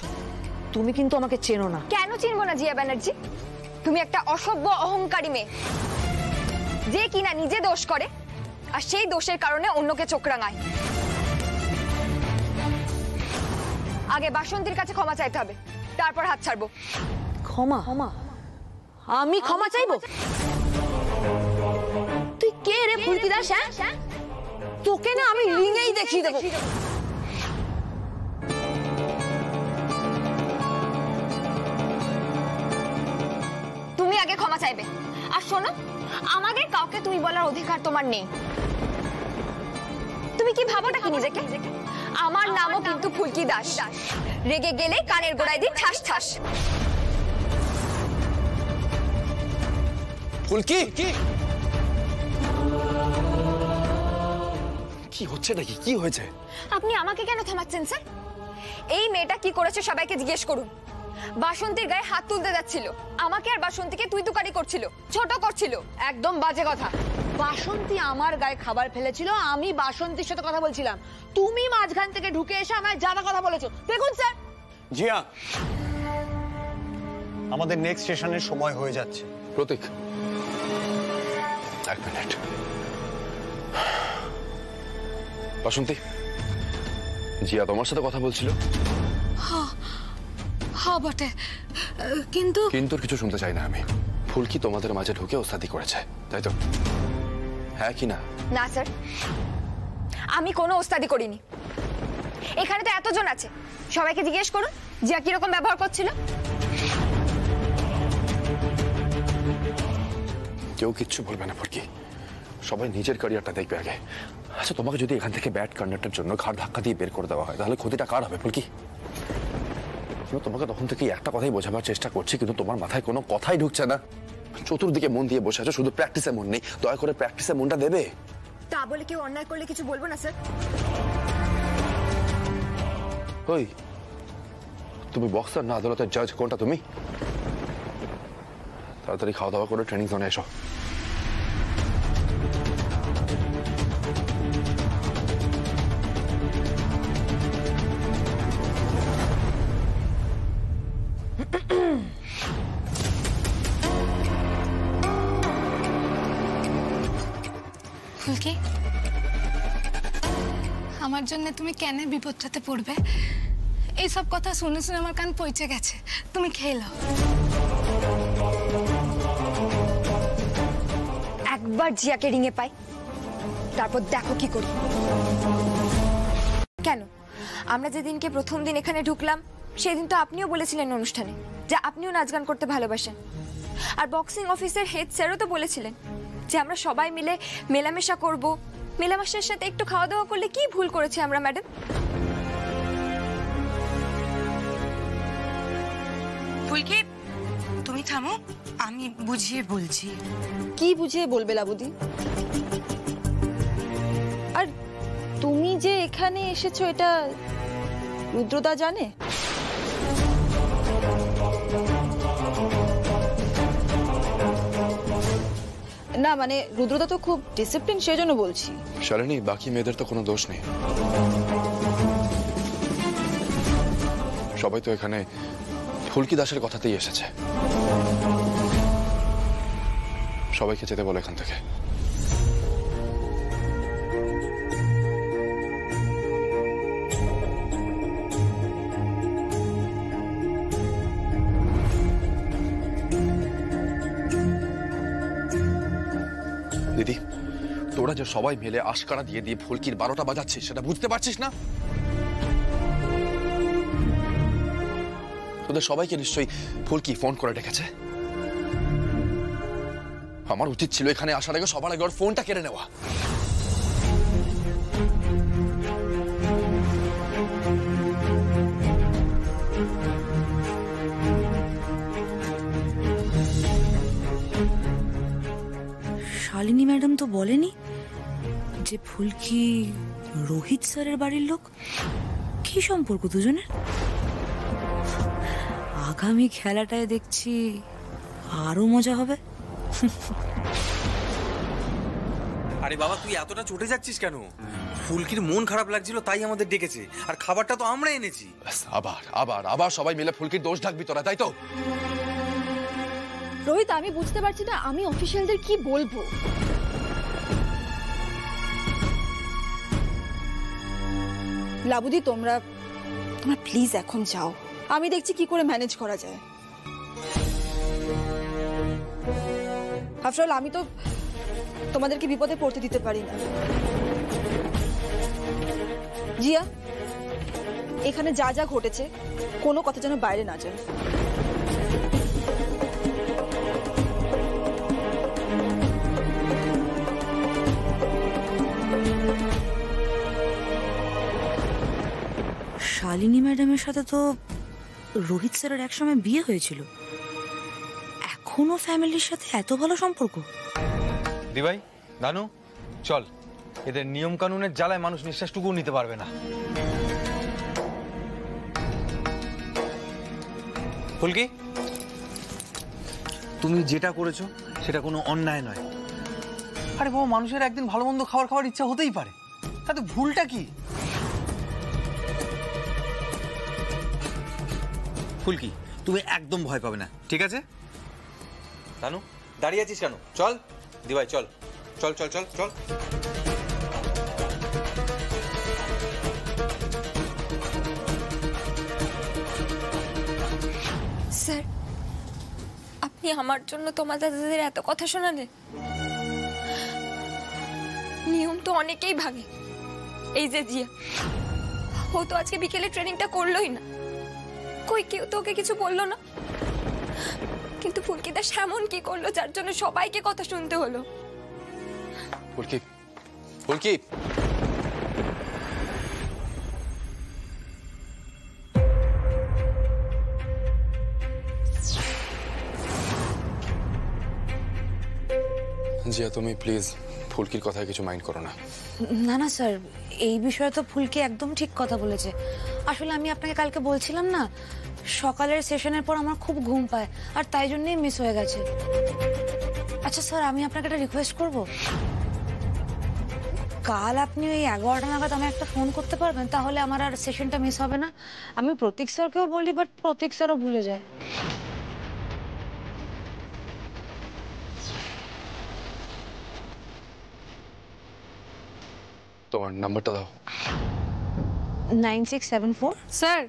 S10: তুমি কিন্তু আমাকে চেনো না।
S17: কেন চিনবো না জিয়া ব্যানার্জি? তুমি একটা অসভ্য অহংকারী মেয়ে, যে কিনা নিজে দোষ করে আর সেই দোষের কারণে অন্যকে চোখ রাঙায়। আগে বাসন্তীর কাছে ক্ষমা চাইতে হবে, তারপর হাত ছাড়বো।
S10: ক্ষমা? আমি ক্ষমা চাইবো? তুই কে রে ফুলকি দাস? হ্যাঁ, তোকে না আমি রিঙেই দেখিয়ে দেবো।
S17: তুমি আগে ক্ষমা চাইবে। আর শোনো, আমাদের কাউকে তুই বলার অধিকার তোমার নেই। তুমি কি ভাবোটা কি নিজেকে? আমার নামও কিন্তু ফুলকি দাস। রেগে গেলে কানের গোড়ায় দিয়ে ঠাস ঠাস।
S11: ফুলকি, কি হচ্ছে নাকি? কি হয়েছে?
S17: আপনি আমাকে কেন থামাচ্ছেন স্যার? এই মেয়েটা কি করেছে সবাইকে জিজ্ঞেস করুন। বাসন্তীর গায়ে হাত তুলতে যাচ্ছিল, আমাকে আর বাসন্তীকে তুই তুকারি করছিল, ছোট করছিল।
S10: একদম বাজে কথা। বাসন্তী আমার গায়ে খাবার ফেলেছিল, আমি বাসন্তীর সাথে কথা বলছিলাম। তুমি মাঝখান থেকে ঢুকে এসে আমায় জানা কথা বলেছো। দেখুন স্যার।
S18: জিয়া, আমাদের নেক্সট সেশনের সময় হয়ে যাচ্ছে।
S4: প্রতীক, এক মিনিট। বাসন্তী, জিয়া তোমার সাথে কথা বলছিল?
S2: হ্যাঁ বটে, কিন্তু
S4: কিছু শুনতে চাই না আমি। ফুলকি তোমাদের মাঝে ঢুকে ওস্তাদি করেছে, তাই তো? হ্যাঁ কি না?
S17: না স্যার, আমি কোনো ওস্তাদি করিনি। এখানে তো এতজন আছে, সবাইকে জিজ্ঞেস করুন জিয়া কিরকম ব্যবহার করছিল।
S4: কেউ কিচ্ছু বলবে না ফুলকি, সবাই নিজের ক্যারিয়ারটা দেখবে আগে। আচ্ছা, তোমাকে যদি এখান থেকে ব্যাড কন্ডাক্টের জন্য ঘাড় ধাক্কা দিয়ে বের করে দেওয়া হয় তাহলে ক্ষতিটা কার হবে ফুলকি? তোমাকে তখন থেকে একটা কথাই বোঝাবার চেষ্টা করছি, কিন্তু তোমার মাথায় কোনো কথাই ঢুকছে না। চতুর্দিকে মন দিয়ে বসে আছো, শুধু প্র্যাকটিসে মন নেই। দয়া করে প্র্যাকটিসে মনটা দেবে।
S17: তা বলে কেউ অন্যায় করলে কিছু বলবো না স্যার।
S4: ওই তুমি বক্সার না আদালতের জাজ, কোনটা তুমি? তাড়াতাড়ি খাওয়া দাওয়া করে ট্রেনিং জোনে এসো।
S19: ফুলকি, আমার জন্য তুমি কেন বিপদটাতে পড়বে? এইসব কথা শুনে শুনে আমার কান পচে গেছে। তুমি খেয়ে নাও।
S17: একবার জিয়াকে রিঙে পাই, তারপর দেখো কি করি। কেন, আমরা যেদিনকে প্রথম দিন এখানে ঢুকলাম সেদিন তো আপনিও বলেছিলেন অনুষ্ঠানে যে আপনিও নাচ গান করতে ভালোবাসেন। আর বক্সিং অফিসের হেড স্যারও তো বলেছিলেন যে আমরা সবাই মিলে মেলামেশা করব। মেলামেশার সাথে একটু খাওয়া দাওয়া করলে কি ভুল করেছি আমরা ম্যাডাম?
S2: ফুলকি, তুমি থামো, আমি বুঝিয়ে বলছি।
S10: কি বুঝিয়ে বলবে লাবুদি? আর তুমি যে এখানে এসেছো এটা রুদ্রদা জানে? না মানে রুদ্রদা তো খুব ডিসিপ্লিন, সেজন্য বলছি।
S4: শালিনী, বাকি মেয়েদের তো কোনো দোষ নেই। সবাই তো এখানে ফুলকি দাসের কথাতেই এসেছে। সবাইকে যেতে বলো এখান থেকে। দিদি, তোরা যে সবাই মিলে আশকারা দিয়ে দিয়ে ফুলকির 12টা বাজাচ্ছিস সেটা বুঝতে পারছিস না? তোদের সবাইকে নিশ্চয়ই ফুলকি ফোন করে ডেকেছে। আমার উচিত ছিল এখানে আসার আগে সবার আগে ওর ফোনটা কেড়ে নেওয়া।
S2: শালিনী ম্যাডাম তো বলেনি যে ফুলকি রোহিত স্যারের বাড়ির লোক? কি সম্পর্ক দুজনের? আগামী খেলাটায় দেখছি আরো মজা হবে।
S11: আরে বাবা, তুই এতটা চটে যাচ্ছিস কেন? ফুলকির মন খারাপ লাগছিল তাই আমাদের ডেকেছে, আর খাবারটা তো আমরা এনেছি।
S4: আবার আবার আবার সবাই মিলে ফুলকির দোষ ঢাকবি তোরা, তাই তো?
S10: রোহিত, আমি বুঝতে পারছি না আমি অফিসিয়ালদের কি বলবো। লাবুদি, তোমরা প্লিজ এখন যাও, আমি দেখছি কি করে ম্যানেজ করা যায়। আফটার অল আমি তো তোমাদেরকে বিপদে পড়তে দিতে পারি না। জিয়া, এখানে যা যা ঘটেছে কোনো কথা যেন বাইরে না যায়।
S2: শালিনী ম্যাডামের সাথে তো রোহিত স্যারের একসময় বিয়ে হয়েছিল, এখনো ফ্যামিলির সাথে এত ভালো সম্পর্ক।
S11: দিভাই, দানু, চল। এদের নিয়ম কানুনের জ্বালায় মানুষ নিঃশ্বাসটুকুও নিতে পারবে না। ফুলকি, তুমি যেটা করেছো সেটা কোনো অন্যায় নয়। আরে বাবা, মানুষের একদিন ভালো মন্দ খাওয়ার ইচ্ছা হতেই পারে, তাতে ভুলটা কি? ফুলকি, তুমি একদম ভয় পাবে না, ঠিক আছে? দানু, দাঁড়িয়ে আছিস কেন? চল দিভাই, চল চল চল চল চল।
S17: স্যার, আপনি আমার জন্য তোমার দাদাদের এত কথা শোনালেন। নিয়ম তো অনেকেই ভাঙে। এই যে জিয়া, ও তো আজকে বিকেলে ট্রেনিংটা করলোই না। কই, কেউ তো ওকে কিছু বললো না। কিন্তু ফুলকি দাস এমন কি করলো যার জন্য সবাইকে কথা শুনতে হলো?
S4: ফুলকি, ফুলকি, জিয়া তুমি প্লিজ ফুলকির কথায় কিছু মাইন্ড করো না।
S2: না না স্যার, এই বিষয়ে তো ফুলকি একদম ঠিক কথা বলেছে। আসলে আমি আপনাকে কালকে বলছিলাম না, সকালের সেশনের পর আমার খুব ঘুম পায়, আর তাই জন্যই মিস হয়ে গেছে। আচ্ছা স্যার, আমি আপনাকে একটা রিকোয়েস্ট করব, কাল আপনি ওই 11টা নাগাদ আমায় একটা ফোন করতে পারবেন? তাহলে আমার আর সেশনটা মিস হবে না। আমি প্রতীক স্যারকেও বলি, বাট প্রতীক স্যারও ভুলে যায়।
S4: তোমার নাম্বারটা দাও।
S2: 9674।
S19: স্যার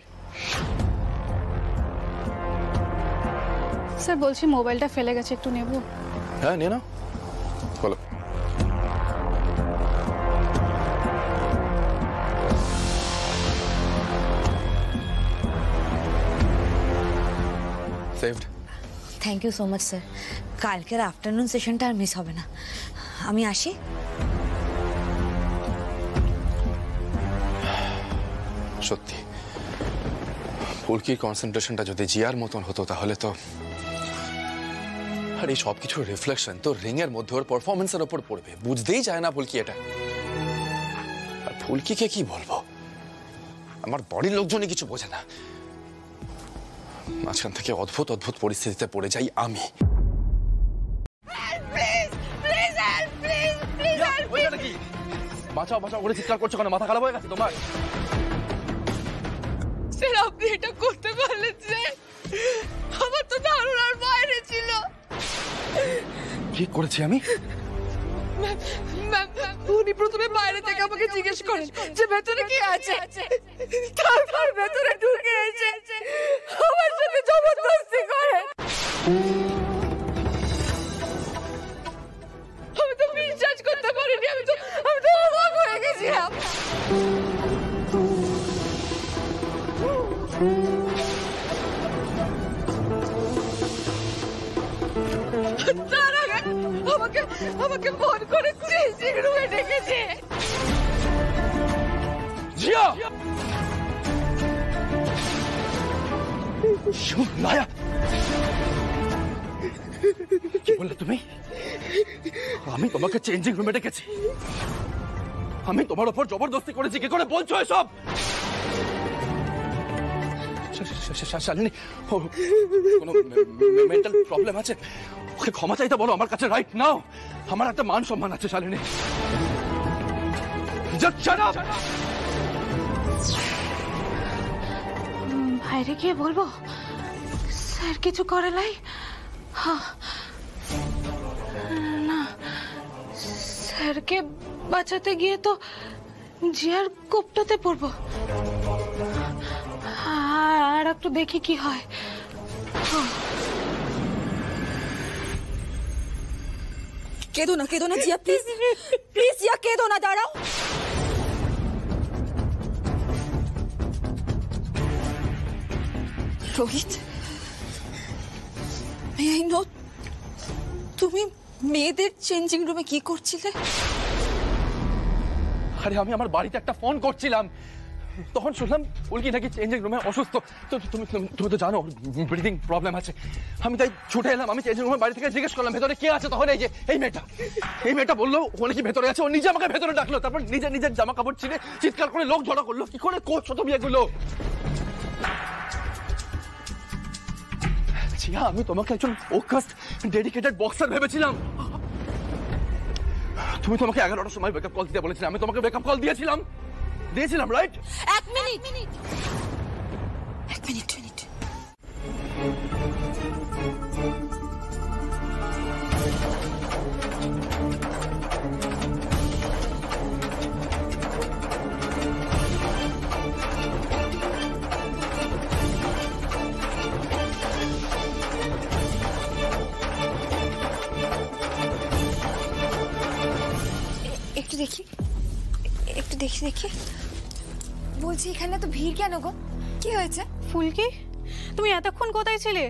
S19: স্যার বলছি মোবাইলটা ফেলে গেছে, একটু নেব?
S4: হ্যাঁ নিয়ে নাও, বলো। Saved.
S2: Thank you so much sir. কালকের আফটারনুন সেশনটা আর মিস হবে না। আমি আসি।
S4: সত্যি ফুলকির কনসেন্ট্রেশনটা যদি জিয়ার মতন হতো তাহলে তো, আর এই সবকিছুর রিফ্লেকশন তো রিং এর মধ্যে ওর পারফরমেন্সের উপর পড়বে। বুঝতেই চায় না ফুলকি এটা। আর ফুলকিকে কি বলবো, আমার বাড়ির লোকজনই কিছু বোঝে না। মাঝখান থেকে অদ্ভুত অদ্ভুত পরিস্থিতিতে পড়ে যাই আমি। বাঁচাও বাঁচাও করে চিৎকার করছো কেন? মাথা খারাপ হয়ে গেছে তোমার?
S10: স্যার আপনি এটা করতে পারলেন স্যার? আমার তো ধারণার বাইরে ছিল।
S4: কি করেছি আমি?
S10: উনি প্রথমে বাইরে থেকে আমাকে জিজ্ঞেস করেন যে ভেতরে কি আছে, তারপর ভেতরে ঢুকে এসে আমার সাথে জবরদস্তি করেন। আমি তো বিশ্বাস করতে পারিনি, আমি তো অবাক হয়ে গেছিলাম। তার আগে আমাকে ফোন করে চেঞ্জিং রুমে ডেকেছে।
S4: জিয়া! লায়া! কি বললে তুমি? আমি তোমাকে চেঞ্জিং রুমে ডেকেছি? আমি তোমার উপর জবরদস্তি করেছি? কি করে বলছো এসব? শালিনী কোনো মেন্টাল প্রবলেম আছে? ওকে ক্ষমা চাইতে বলো আমার কাছে রাইট নাও। আমার একটা মান সম্মান আছে শালিনী।
S19: বাইরে গিয়ে বলবো স্যার কিছু করে লাই? না, স্যারকে বাঁচাতে গিয়ে তো জিয়ার কোপটাতে পড়বো। আর একটু দেখি কি হয়।
S10: কেঁদো না জিয়া, প্লিজ প্লিজ জিয়া কেঁদো না, দাঁড়াও। রোহিত, আই নো তুমি মেয়েদের চেঞ্জিং রুমে কি করছিলে?
S4: আরে আমি আমার বাড়িতে একটা ফোন করছিলাম, তখন শুনলাম ফুলকি নাকি চেঞ্জিং রুমে অসুস্থ। তো তুমি তো জানো ব্রিদিং প্রবলেম আছে। আমি তাই ছুটে এলাম। আমি চেঞ্জিং রুমের বাড়ি থেকে জিজ্ঞেস করলাম ভেতরে কে আছে। তখন এই মেয়েটা বললো ও নাকি ভেতরে আছে। ও নিজে আমাকে ভেতরে ডাকলো, তারপর নিজের জামা কাপড় ছিঁড়ে চিৎকার করে লোক জড়ো করলো। কি করে করছো তুমি এগুলো? জিয়া, আমি তোমাকে একজন ফোকাসড ডেডিকেটেড বক্সার ভেবেছিলাম। তুমি তোমাকে 11টার সময় ব্যাকআপ কল দিতে বলেছিলে, আমি তোমাকে ব্যাকআপ কল দিয়েছিলাম রাইট?
S10: এক মিনিট
S17: একটু দেখি। বলছি এখানে তো ভিড় কেন গো? কি হয়েছে?
S19: ফুলকি, তুমি এতক্ষণ কোথায় ছিলে?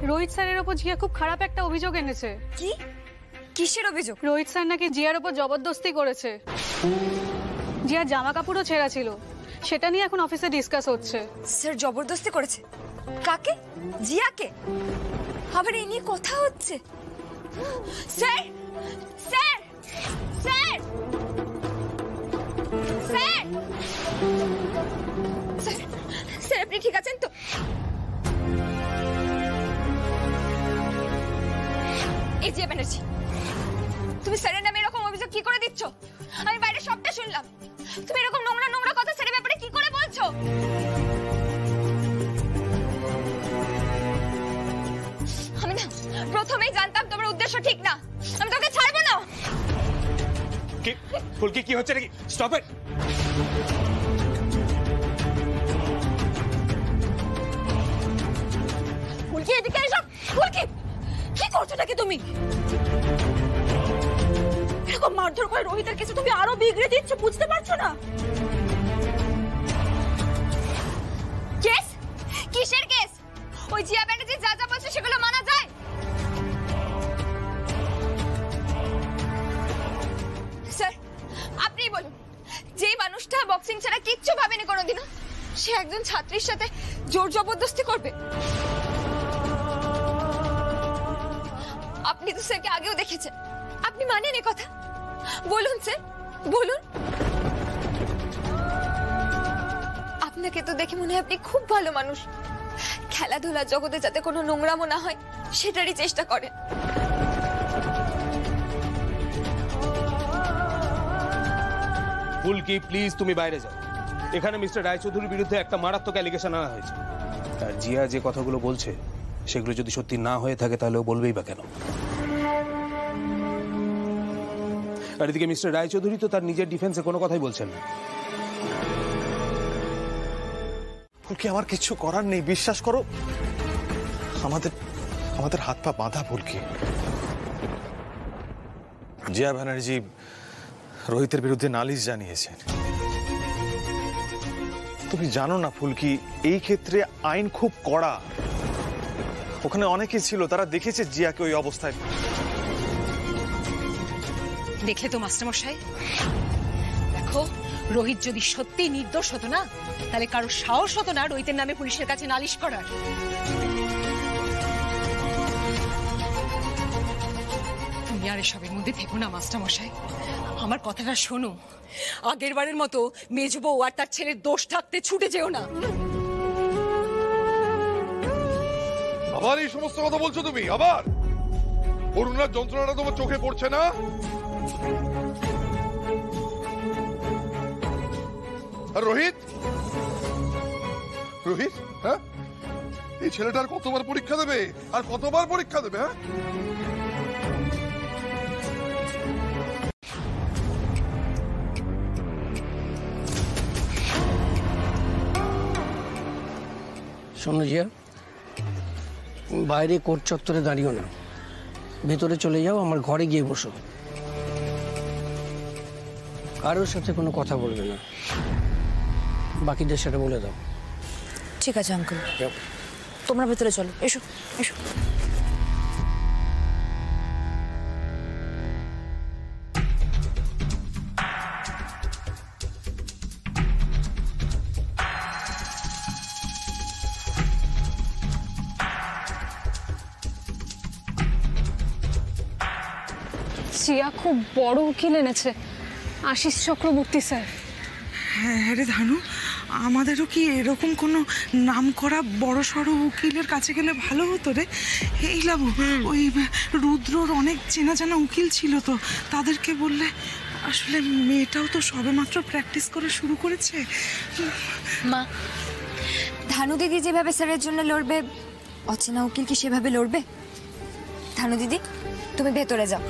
S19: রোহিত স্যারের ওপর জিয়া খুব খারাপ একটা অভিযোগ এনেছে।
S17: কি? কিসের অভিযোগ?
S19: রোহিত স্যার নাকি জিয়ার ওপর জবরদস্তি করেছে। জিয়ার জামা কাপড়ও ছেঁড়া ছিল, সেটা নিয়ে এখন অফিসে ডিসকাস হচ্ছে।
S17: স্যার জবরদস্তি করেছে? কাকে? জিয়াকে? আবার এই নিয়ে কথা হচ্ছে? Sir sir sir sir sir আপনি ঠিক আছেন তো? এই যে ব্যানার্জি, তুমি স্যারের নামে এরকম অভিযোগ কি করে দিচ্ছ? আমি বাইরে সবটা শুনলাম। তুমি এরকম নোংরা নোংরা কথা স্যারের ব্যাপারে কি করে বলছো? আমি না প্রথমেই জানতাম তোমার উদ্দেশ্য ঠিক না। আমি তোকে ছাড়বো না।
S11: কি ফুলকি, কি হচ্ছে নাকি? Stop it.
S10: ফুলকি এদিকে এসো। ফুলকি কি করছো নাকি তুমি? এরকম মারধর করে রোহিতের কাছে তুমি আরো বিগড়ে দিচ্ছ, বুঝতে পারছো না?
S17: কেস? কিসের কেস? ওই জিয়া ব্যানার্জি যা যা বলছে সেগুলো মানা যায়? স্যার আপনি বলুন, যেই মানুষটা বক্সিং ছাড়া কিচ্ছু ভাবেনি কোনোদিনও, সে একজন ছাত্রীর সাথে জোর জবরদস্তি করবে? আপনি তো স্যারকে আগেও দেখেছেন, আপনি মানেন এ কথা? বলুন স্যার, বলুন। আপনাকে তো দেখে মনে হয় আপনি খুব ভালো মানুষ। খেলাধুলার জগতে যাতে কোনো নোংরামো না হয় সেটারই চেষ্টা করেন।
S20: ফুলকি প্লিজ তুমি বাইরে যাও। এখানে মিস্টার রায়চৌধুরীর বিরুদ্ধে একটা মারাত্মক অ্যালিগেশন আনা হয়েছে। আর জিয়া যে কথাগুলো বলছে সেগুলো যদি সত্যি না হয়ে থাকে তাহলে ও বলবেই বা কেন? আর এদিকে মিস্টার রায়চৌধুরী তো তার নিজের ডিফেন্সে কোনো কথাই বলছেন না।
S21: ফুলকি আমার কিছু করার নেই, বিশ্বাস করো। আমাদের হাত পা বাঁধা ফুলকি। জিয়া ব্যানার্জি রোহিতের বিরুদ্ধে নালিশ জানিয়েছেন। তুমি জানো না ফুলকি, এই ক্ষেত্রে আইন খুব কড়া। ওখানে অনেকেই ছিল, তারা দেখেছে জিয়াকে ওই অবস্থায়।
S22: দেখলে তো মাস্টারমশাই, দেখো রোহিত যদি সত্যি নির্দোষ হতো না, তাহলে কারো সাহস হতো না রোহিতের নামে পুলিশের কাছে নালিশ করার। তুমি আর এসবের মধ্যে থেকো না মাস্টারমশাই, আমার কথাটা শোনো। আগের বারের মতো মেজ বউ আর তার ছেলের দোষ থাকতে ছুটে যেও না।
S13: আবার এই সমস্ত কথা বলছো তুমি? আবার করুণার যন্ত্রণাটা তোমার চোখে পড়ছে না? আর রোহিত, রোহিত, হ্যাঁ, এই ছেলেটার কতবার পরীক্ষা দেবে? আর কতবার পরীক্ষা দেবে? হ্যাঁ,
S23: শোনো জিয়া, বাইরে কোর্ট চত্বরে দাঁড়িও না, ভেতরে চলে যাও, আমার ঘরে গিয়ে বসো। কারোর সাথে কোনো কথা বলবে না, বাকিদের সাথে বলে দাও।
S10: ঠিক আছে আঙ্কেল, তোমরা ভেতরে চলো। এসো এসো।
S19: জিয়া খুব বড় উকিল এনেছে, আশিস চক্রবর্তী স্যার।
S2: হ্যাঁ রে ধানু, আমাদেরও কি এরকম কোনো নাম করা বড় সড়ো উকিলের কাছে গেলে ভালো হতো রে। এই লাবু, ওই রুদ্রর অনেক চেনা জানা উকিল ছিল, তো তাদেরকে বললে। আসলে মেয়েটাও তো সবেমাত্র প্র্যাকটিস করে শুরু করেছে।
S17: মা, ধানু দিদি যেভাবে স্যারের জন্য লড়বে, অচেনা উকিল কি সেভাবে লড়বে? ধানু দিদি, তুমি ভেতরে যাও।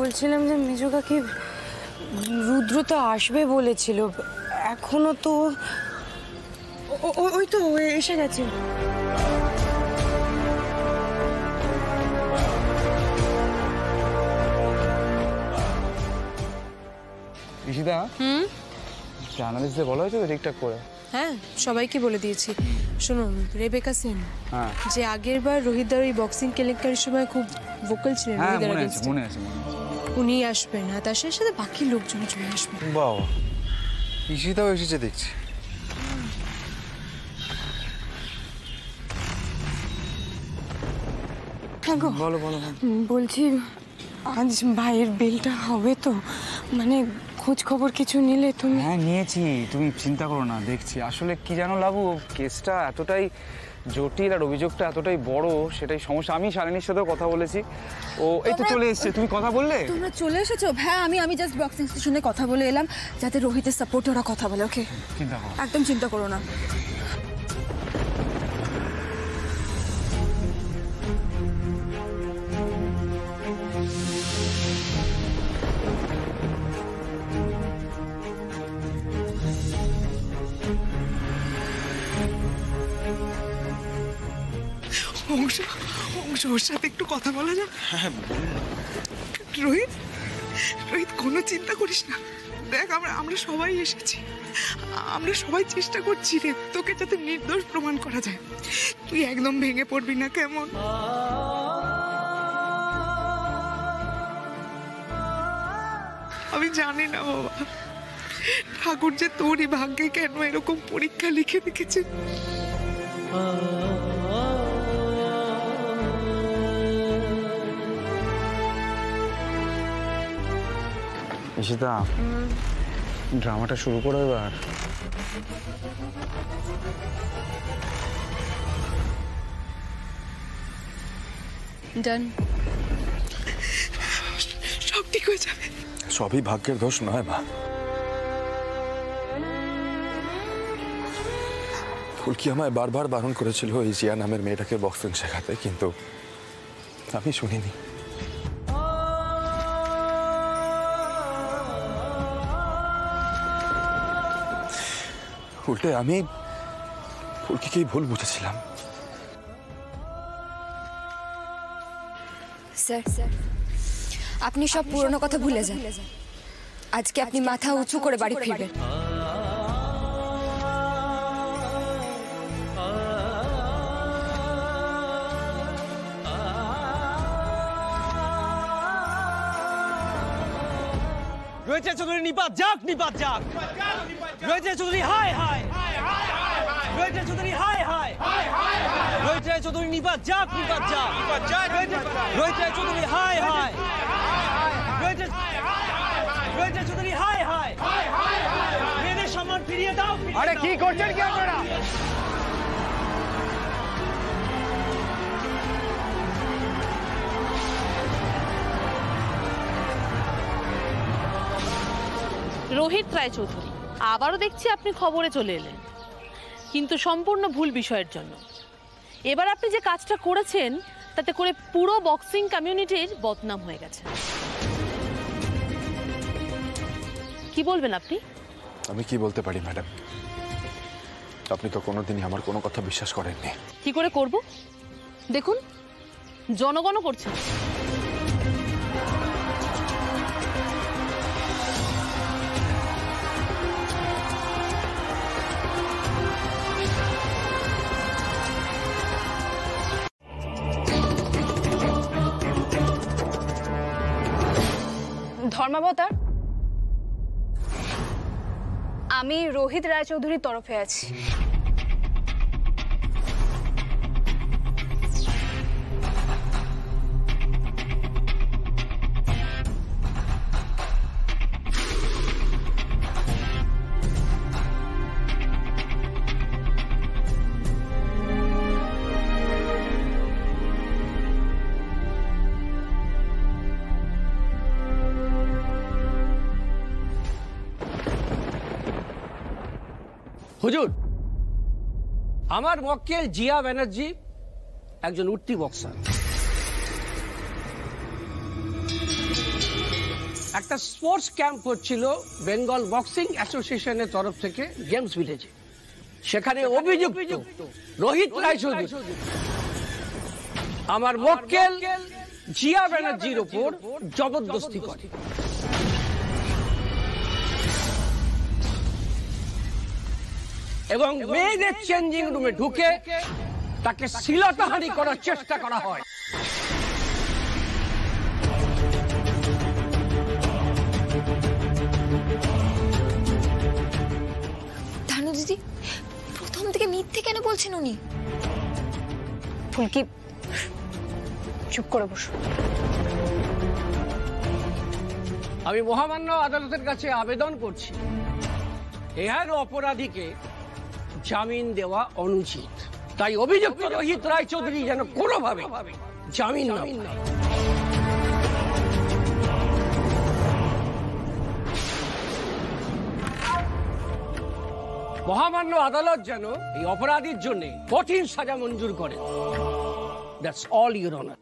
S3: বলছিলাম যে মেজো কাকি, রুদ্র তো আসবে বলেছিল, এখনো তো। ওই তো এসে গেছে।
S8: ঋষিদা, জার্নালিস্টদের বলা হয়েছে তো ঠিকঠাক করে?
S1: হ্যাঁ, সবাইকে বলে দিয়েছি। শোনো রেবেকা সেন
S8: হ্যাঁ
S1: যে আগের বার রোহিতদার ওই বক্সিং কেলেঙ্কারির সময় খুব ভোকাল ছিলেন
S8: হ্যাঁ
S1: রোহিতদার
S8: মনে আছে
S1: against-এ।
S8: মনে আছে
S1: উনি আসবেন আর তার সাথে সাথে বাকি লোকজন চলে আসবে।
S11: বাবা ঈশিতাও এসেছে দেখছি।
S1: বলো বলো বলছি আজ ভাইয়ের বিলটা হবে তো, মানে খোঁজ খবর কিছু নিলে তুমি?
S8: হ্যাঁ নিয়েছি, তুমি চিন্তা করো না, দেখছি। আসলে কি জানো লাবু, কেসটা এতটাই জটিল আর অভিযোগটা এতটাই বড়, সেটাই সমস্যা। আমি শালিনীর সাথেও কথা বলেছি, ও এই তো চলে এসছে। তুমি কথা বললে?
S10: তোমরা চলে এসেছো? হ্যাঁ আমি জাস্ট বক্সিং স্টেশনে কথা বলে এলাম, যাতে রোহিতের সাপোর্টে ওরা কথা বলে। ওকে
S8: চিন্তা করো,
S10: একদম চিন্তা করো না।
S2: অংশ ওর সাথে একটু কথা বলা যাবে? রোহিত রোহিত কোনো চিন্তা করিস না, দেখ আমরা সবাই এসেছি, আমরা সবাই চেষ্টা করছি রে তোকে যাতে নির্দোষ প্রমাণ করা যায়। তুই একদম ভেঙে পড়বি না, কেমন? আমি জানি না বাবা, ঠাকুর যে তোরই ভাগ্যে কেন এরকম পরীক্ষা লিখে রেখেছে।
S8: ঈশিতা, ড্রামাটা শুরু করো এবার।
S1: ডান।
S2: সব ঠিক হয়ে যাবে।
S4: সবই ভাগ্যের দোষ নয় মা। ফুলকি আমায় বারবার বারণ করেছিল এই জিয়া নামের মেয়েটাকে বক্সিং শেখাতে, কিন্তু আমি শুনিনি। উল্টে আমি ফুলকিকেই ভুল বুঝেছিলাম।
S5: স্যার আপনি সব পুরনো কথা ভুলে যান। আজকে আপনি মাথা উঁচু করে বাড়ি ফিরবেন।
S7: রয়েছে চৌধুরী নিপাত যাক, নিপাত যাক। রয়েছে চৌধুরী হাই হাই, রয়েছে চৌধুরী হাই হাই, রয়েছে চৌধুরী নিপাত যাক, নিপাত যাক। রয়েছে চৌধুরী হাই হাই, রয়েছে চৌধুরী হাই হাই। মেয়েদের সম্মান ফিরিয়ে দাও।
S8: আরে কি করছেন কি আপনারা?
S9: রোহিত রায়চৌধুরী, আবারও দেখছি আপনি খবরে চলে এলেন, কিন্তু সম্পূর্ণ ভুল বিষয়ের জন্য। এবার আপনি যে কাজটা করেছেন তাতে করে পুরো বক্সিং কমিউনিটির বদনাম হয়ে গেছে। কি বলবেন আপনি?
S4: আমি কি বলতে পারি ম্যাডাম, আপনি তো কোনোদিনই আমার কোনো কথা বিশ্বাস করেননি।
S9: কি করে করব? দেখুন জনগণও করছে।
S10: ধর্মাবতার, আমি রোহিত রায়চৌধুরীর তরফে আছি।
S7: হুজুর, আমার মক্কেল জিয়া ব্যানার্জি একজন উঠতি বক্সার। একটা স্পোর্টস ক্যাম্প হচ্ছিল বেঙ্গল বক্সিং অ্যাসোসিয়েশনের তরফ থেকে গেমস ভিলেজে। সেখানে অভিযুক্ত রোহিত রায়চৌধুরী আমার মক্কেল জিয়া ব্যানার্জির উপর জবরদস্তি করে।
S23: এবং মেয়েদের চেঞ্জিং রুমে ঢুকে তাকে শ্লীলতাহানি করার চেষ্টা করা হয়।
S17: ধানু দিদি, প্রথম থেকে মিথ্যে কেন বলছেন উনি?
S19: ফুলকি, চুপ করে বসো।
S23: আমি মহামান্য আদালতের কাছে আবেদন করছি, এহেন অপরাধীকে জামিন দেওয়া অনুচিত। তাই অভিযুক্ত রোহিত রায়চৌধুরী যেন কোনোভাবে জামিন না পায়। মহামান্য আদালত যেন এই অপরাধীর জন্য কঠিন সাজা মঞ্জুর করে। That's all your honour.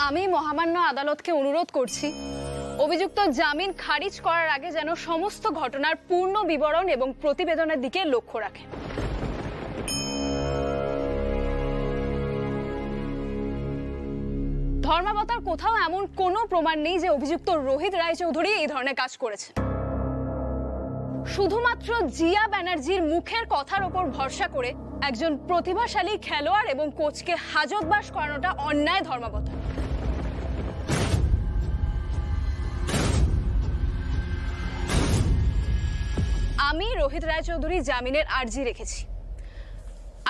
S19: আমি মহামান্য আদালতকে অনুরোধ করছি, অভিযুক্ত জামিন খারিজ করার আগে যেন সমস্ত ঘটনার পূর্ণ বিবরণ এবং প্রতিবেদনের দিকে লক্ষ্য রাখেন। ধর্মাবতার কোথাও এমন কোনো প্রমাণ নেই যে অভিযুক্ত রোহিত রায়চৌধুরী এই ধরনের কাজ করেছে। শুধুমাত্র জিয়া ব্যানার্জির মুখের কথার উপর ভরসা করে একজন প্রতিভাশালী খেলোয়াড় এবং কোচকে হাজতবাস করানোটা অন্যায় ধর্মাবতার। আমি রোহিত রায়চৌধুরী জামিনের আর্জি রেখেছি,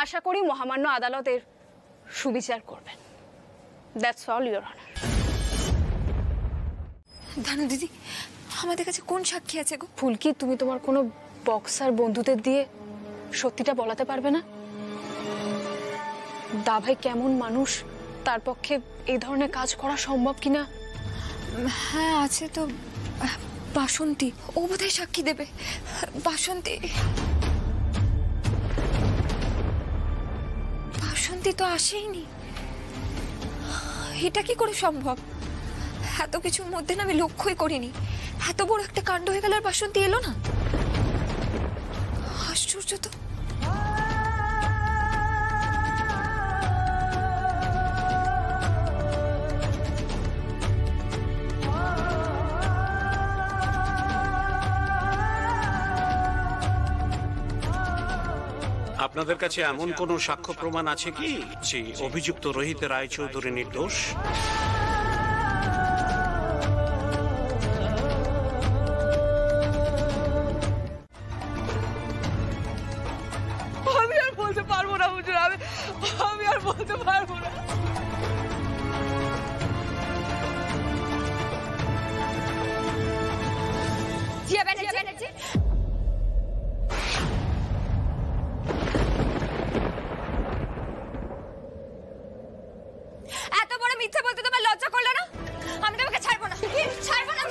S19: আশা করি মহামান্য আদালতের সুবিচার করবেন। That's all your honour.
S17: Dhanu দিদি, আমাদের কাছে কোন সাক্ষী আছে গো?
S19: ফুলকি, তুমি তোমার কোনো বক্সার বন্ধুদের দিয়ে সত্যিটা বলাতে পারবে না? দা ভাই কেমন মানুষ, তার পক্ষে এই ধরনের কাজ করা সম্ভব কিনা?
S17: হ্যাঁ আছে তো, বাসন্তী, ও বোধহয় সাক্ষী দেবে। বাসন্তী, বাসন্তী তো আসেইনি। এটা কি করে সম্ভব? এত কিছুর মধ্যে না আমি লক্ষ্যই করিনি। এত বড় একটা কাণ্ড হয়ে গেল আর বাসন্তী এলো না। আশ্চর্য তো।
S14: আপনাদের কাছে এমন কোনো সাক্ষ্য প্রমাণ আছে কি যে অভিযুক্ত রোহিত রায়চৌধুরী নির্দোষ?
S2: আমি আর বলতে পারবো না হুজুর, আমি আর বলতে পারবো না।
S17: জিয়া ব্যানার্জি, এত বড় মিথ্যা বলতে তোমার লজ্জা করলো না? আমি তোমাকে ছাড়বো না, ছাড়বো না।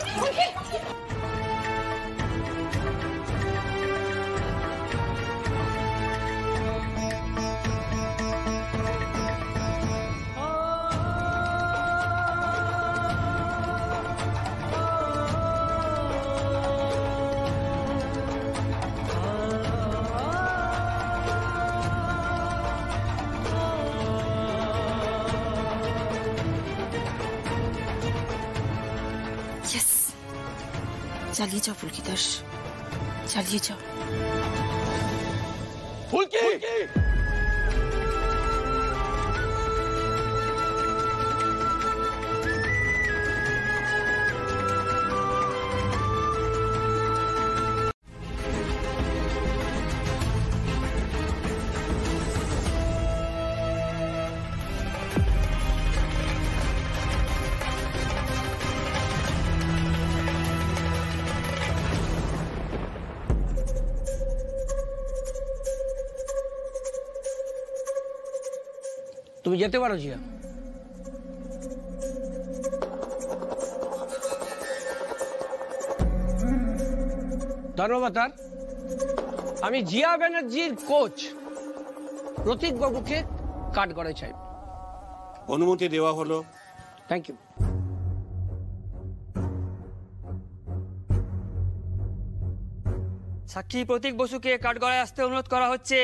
S2: চালিয়ে যাও ফুলকি দাস, চালিয়ে যাও।
S23: ফুলকি, তুমি যেতে পারো জিয়া। ধন্যবাদ। আমি জিয়া ব্যানার্জির কোচ প্রতীক বাবুকে কাঠগড়ায় চাই।
S14: অনুমতি দেওয়া হলো।
S23: Thank you.
S6: সাক্ষী প্রতীক বসুকে কাঠগড়ায় আসতে অনুরোধ করা হচ্ছে।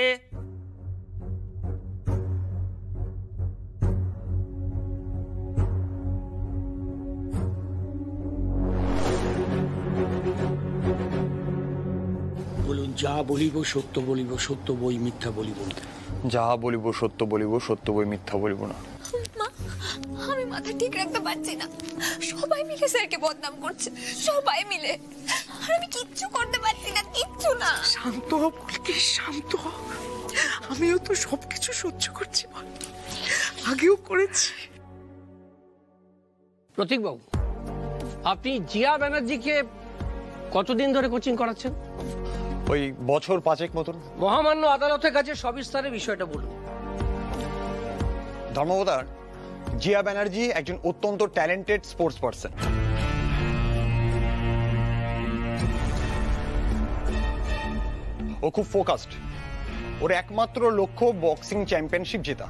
S23: যা বলিব সত্য বলিব, সত্য বই মিথ্যা বলিব না।
S21: যা বলিব সত্য বলিব, সত্য বই মিথ্যা বলিব না।
S5: মা, আমি মাথা ঠিক রাখতে পারছি না। সবাই মিলে স্যারকে বদনাম করছে, সবাই মিলে, আর আমি কিচ্ছু করতে পারছি না, কিচ্ছু না।
S12: শান্ত হ পুলকি, শান্ত হ। আমিও তো সবকিছু সহ্য করছি, আগেও করেছি।
S23: প্রতীক বাবু, আপনি জিয়া ব্যানার্জিকে কতদিন ধরে কোচিং করাচ্ছেন?
S21: ওই বছর 5 মতন।
S23: মহামান্য আদালতের কাছে সবিস্তারে বিষয়টা বলুন।
S21: ধর্মবতার, জিয়া ব্যানার্জি একজন অত্যন্ত ট্যালেন্টেড স্পোর্টস পারসন। ও খুব ফোকাসড। ওর একমাত্র লক্ষ্য বক্সিং চ্যাম্পিয়নশিপ জেতা।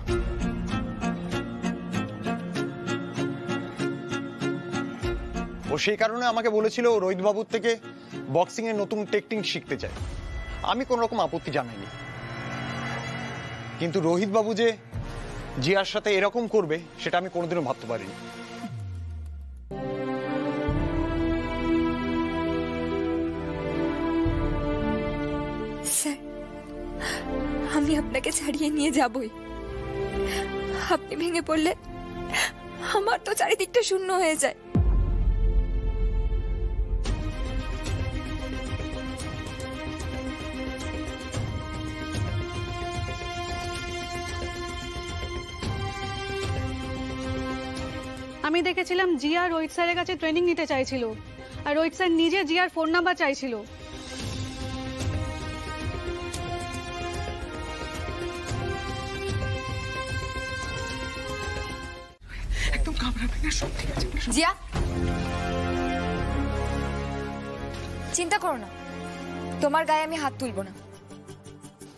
S21: ও সেই কারণে আমাকে বলেছিল ও রোহিত বাবুর থেকে বক্সিং এর নতুন টেকনিক শিখতে চায়। আমি কোন রকম আপত্তি জানাইনি, কিন্তু রোহিত বাবু যে জিয়ার সাথে এরকম করবে সেটা আমি কোনোদিনও ভাবতে পারিনি।
S5: স্যার, আমি আপনাকে ছাড়িয়ে নিয়ে যাবই। আপনি ভেঙে পড়লে আমার তো চারিদিকটা শূন্য হয়ে যায়।
S15: আমি দেখেছিলাম জিয়া রোহিত স্যারের কাছে ট্রেনিং নিতে চাইছিল, আর রোহিত স্যার নিজে জিয়ার ফোন নাম্বার চাইছিল।
S12: একদম ঘাবড়াবে না, সব ঠিক আছে।
S5: জিয়া, চিন্তা করো না, তোমার গায়ে আমি হাত তুলবো না।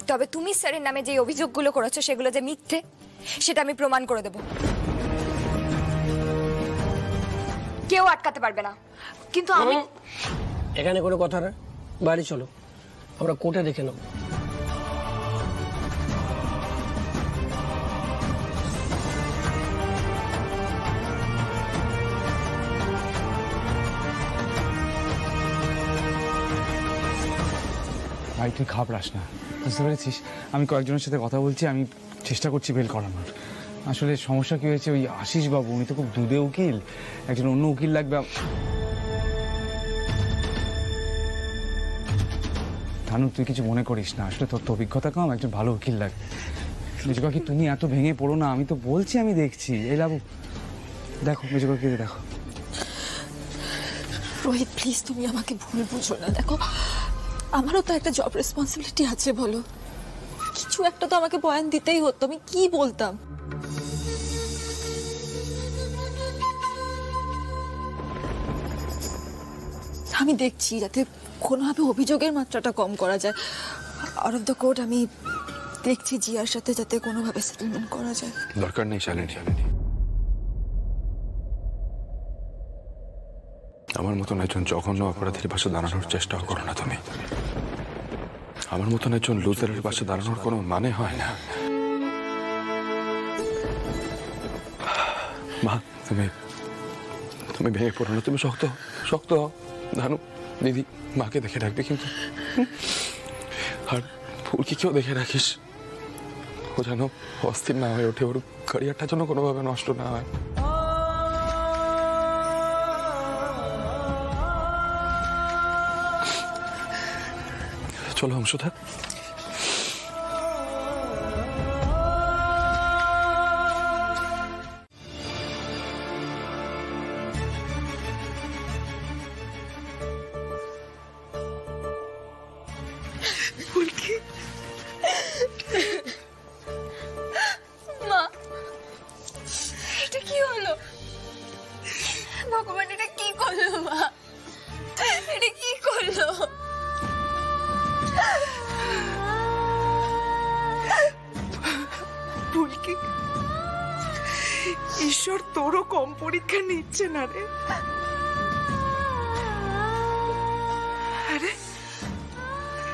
S5: তবে তুমি স্যারের নামে যে অভিযোগগুলো করেছো সেগুলো যে মিথ্যে সেটা আমি প্রমাণ করে দেব। কেউ আটকাতে পারবে না। কিন্তু আমি
S23: এখানে কোনো কথা না, বাড়ি চলো, আমরা কোর্টে দেখে নেব।
S8: ভাই তুই ঘাবড়াস না, বুঝতে পেরেছিস? আমি কয়েকজনের সাথে কথা বলছি, আমি চেষ্টা করছি বেল করানোর। আসলে সমস্যা কি হয়েছে, ওই আশিস বাবু উনি তো খুব দুধে উকিল, একজন অন্য উকিল লাগবে। থানু তুই কিছু মনে করিস না, আসলে তোর তো অভিজ্ঞতা কম, একজন ভালো উকিল লাগবে। মেজো কাকি তুমি এত ভেঙে পড়ো না, আমি তো বলছি আমি দেখছি। এই লাবু দেখো, মেজো কাকি দেখো।
S10: রোহিত প্লিজ তুমি আমাকে ভুল বুঝো না। দেখো আমারও তো একটা জব রেসপন্সিবিলিটি আছে, বলো কিছু একটা তো আমাকে বয়ান দিতেই হতো, আমি কি বলতাম? আমি দেখছি যাতে কোনোভাবে অভিযোগের মাত্রাটা কম করা যায়। আউট অফ দ্য কোর্ট আমি দেখছি জিয়ার সাথে যাতে কোনোভাবে সেটেলমেন্ট করা যায়।
S4: দরকার নেই শালিনী। আমার মতন একজন জঘন্য অপরাধীর পাশে দাঁড়ানোর চেষ্টাও করো না তুমি। আমার মতন একজন লুজারের পাশে দাঁড়ানোর কোনো মানে হয় না। মা তুমি তুমি ভেঙে পড়ো না, তুমি শক্ত শক্ত হও। ধানু দিদি মাকে দেখে রাখবে কিন্তু, আর ফুলকিকেও দেখে রাখিস, ও যেন অস্থির না হয়ে ওঠে, ওর ক্যারিয়ারটা যেন কোনোভাবে নষ্ট না হয়। চলো অংশধা।
S5: মা, এটা কি হলো? ভগবান এটা কি করলো? মা এটা কি করলো?
S12: ফুলকি, ঈশ্বর তোরও কম পরীক্ষা নিচ্ছে না রে। আরে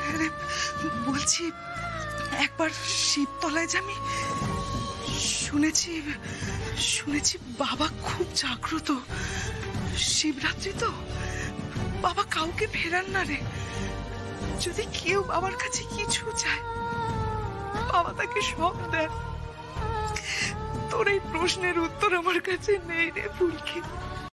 S12: আরে বলছি, একবার শিবতলায় আমি শুনেছি শুনেছি বাবা খুব জাগ্রত। শিবরাত্রি তো, বাবা কাউকে ফেরান না রে। যদি কেউ বাবার কাছে কিছু চায় বাবা তাকে সব দেয়। তোর এই প্রশ্নের উত্তর আমার কাছে নেই রে ফুলকি।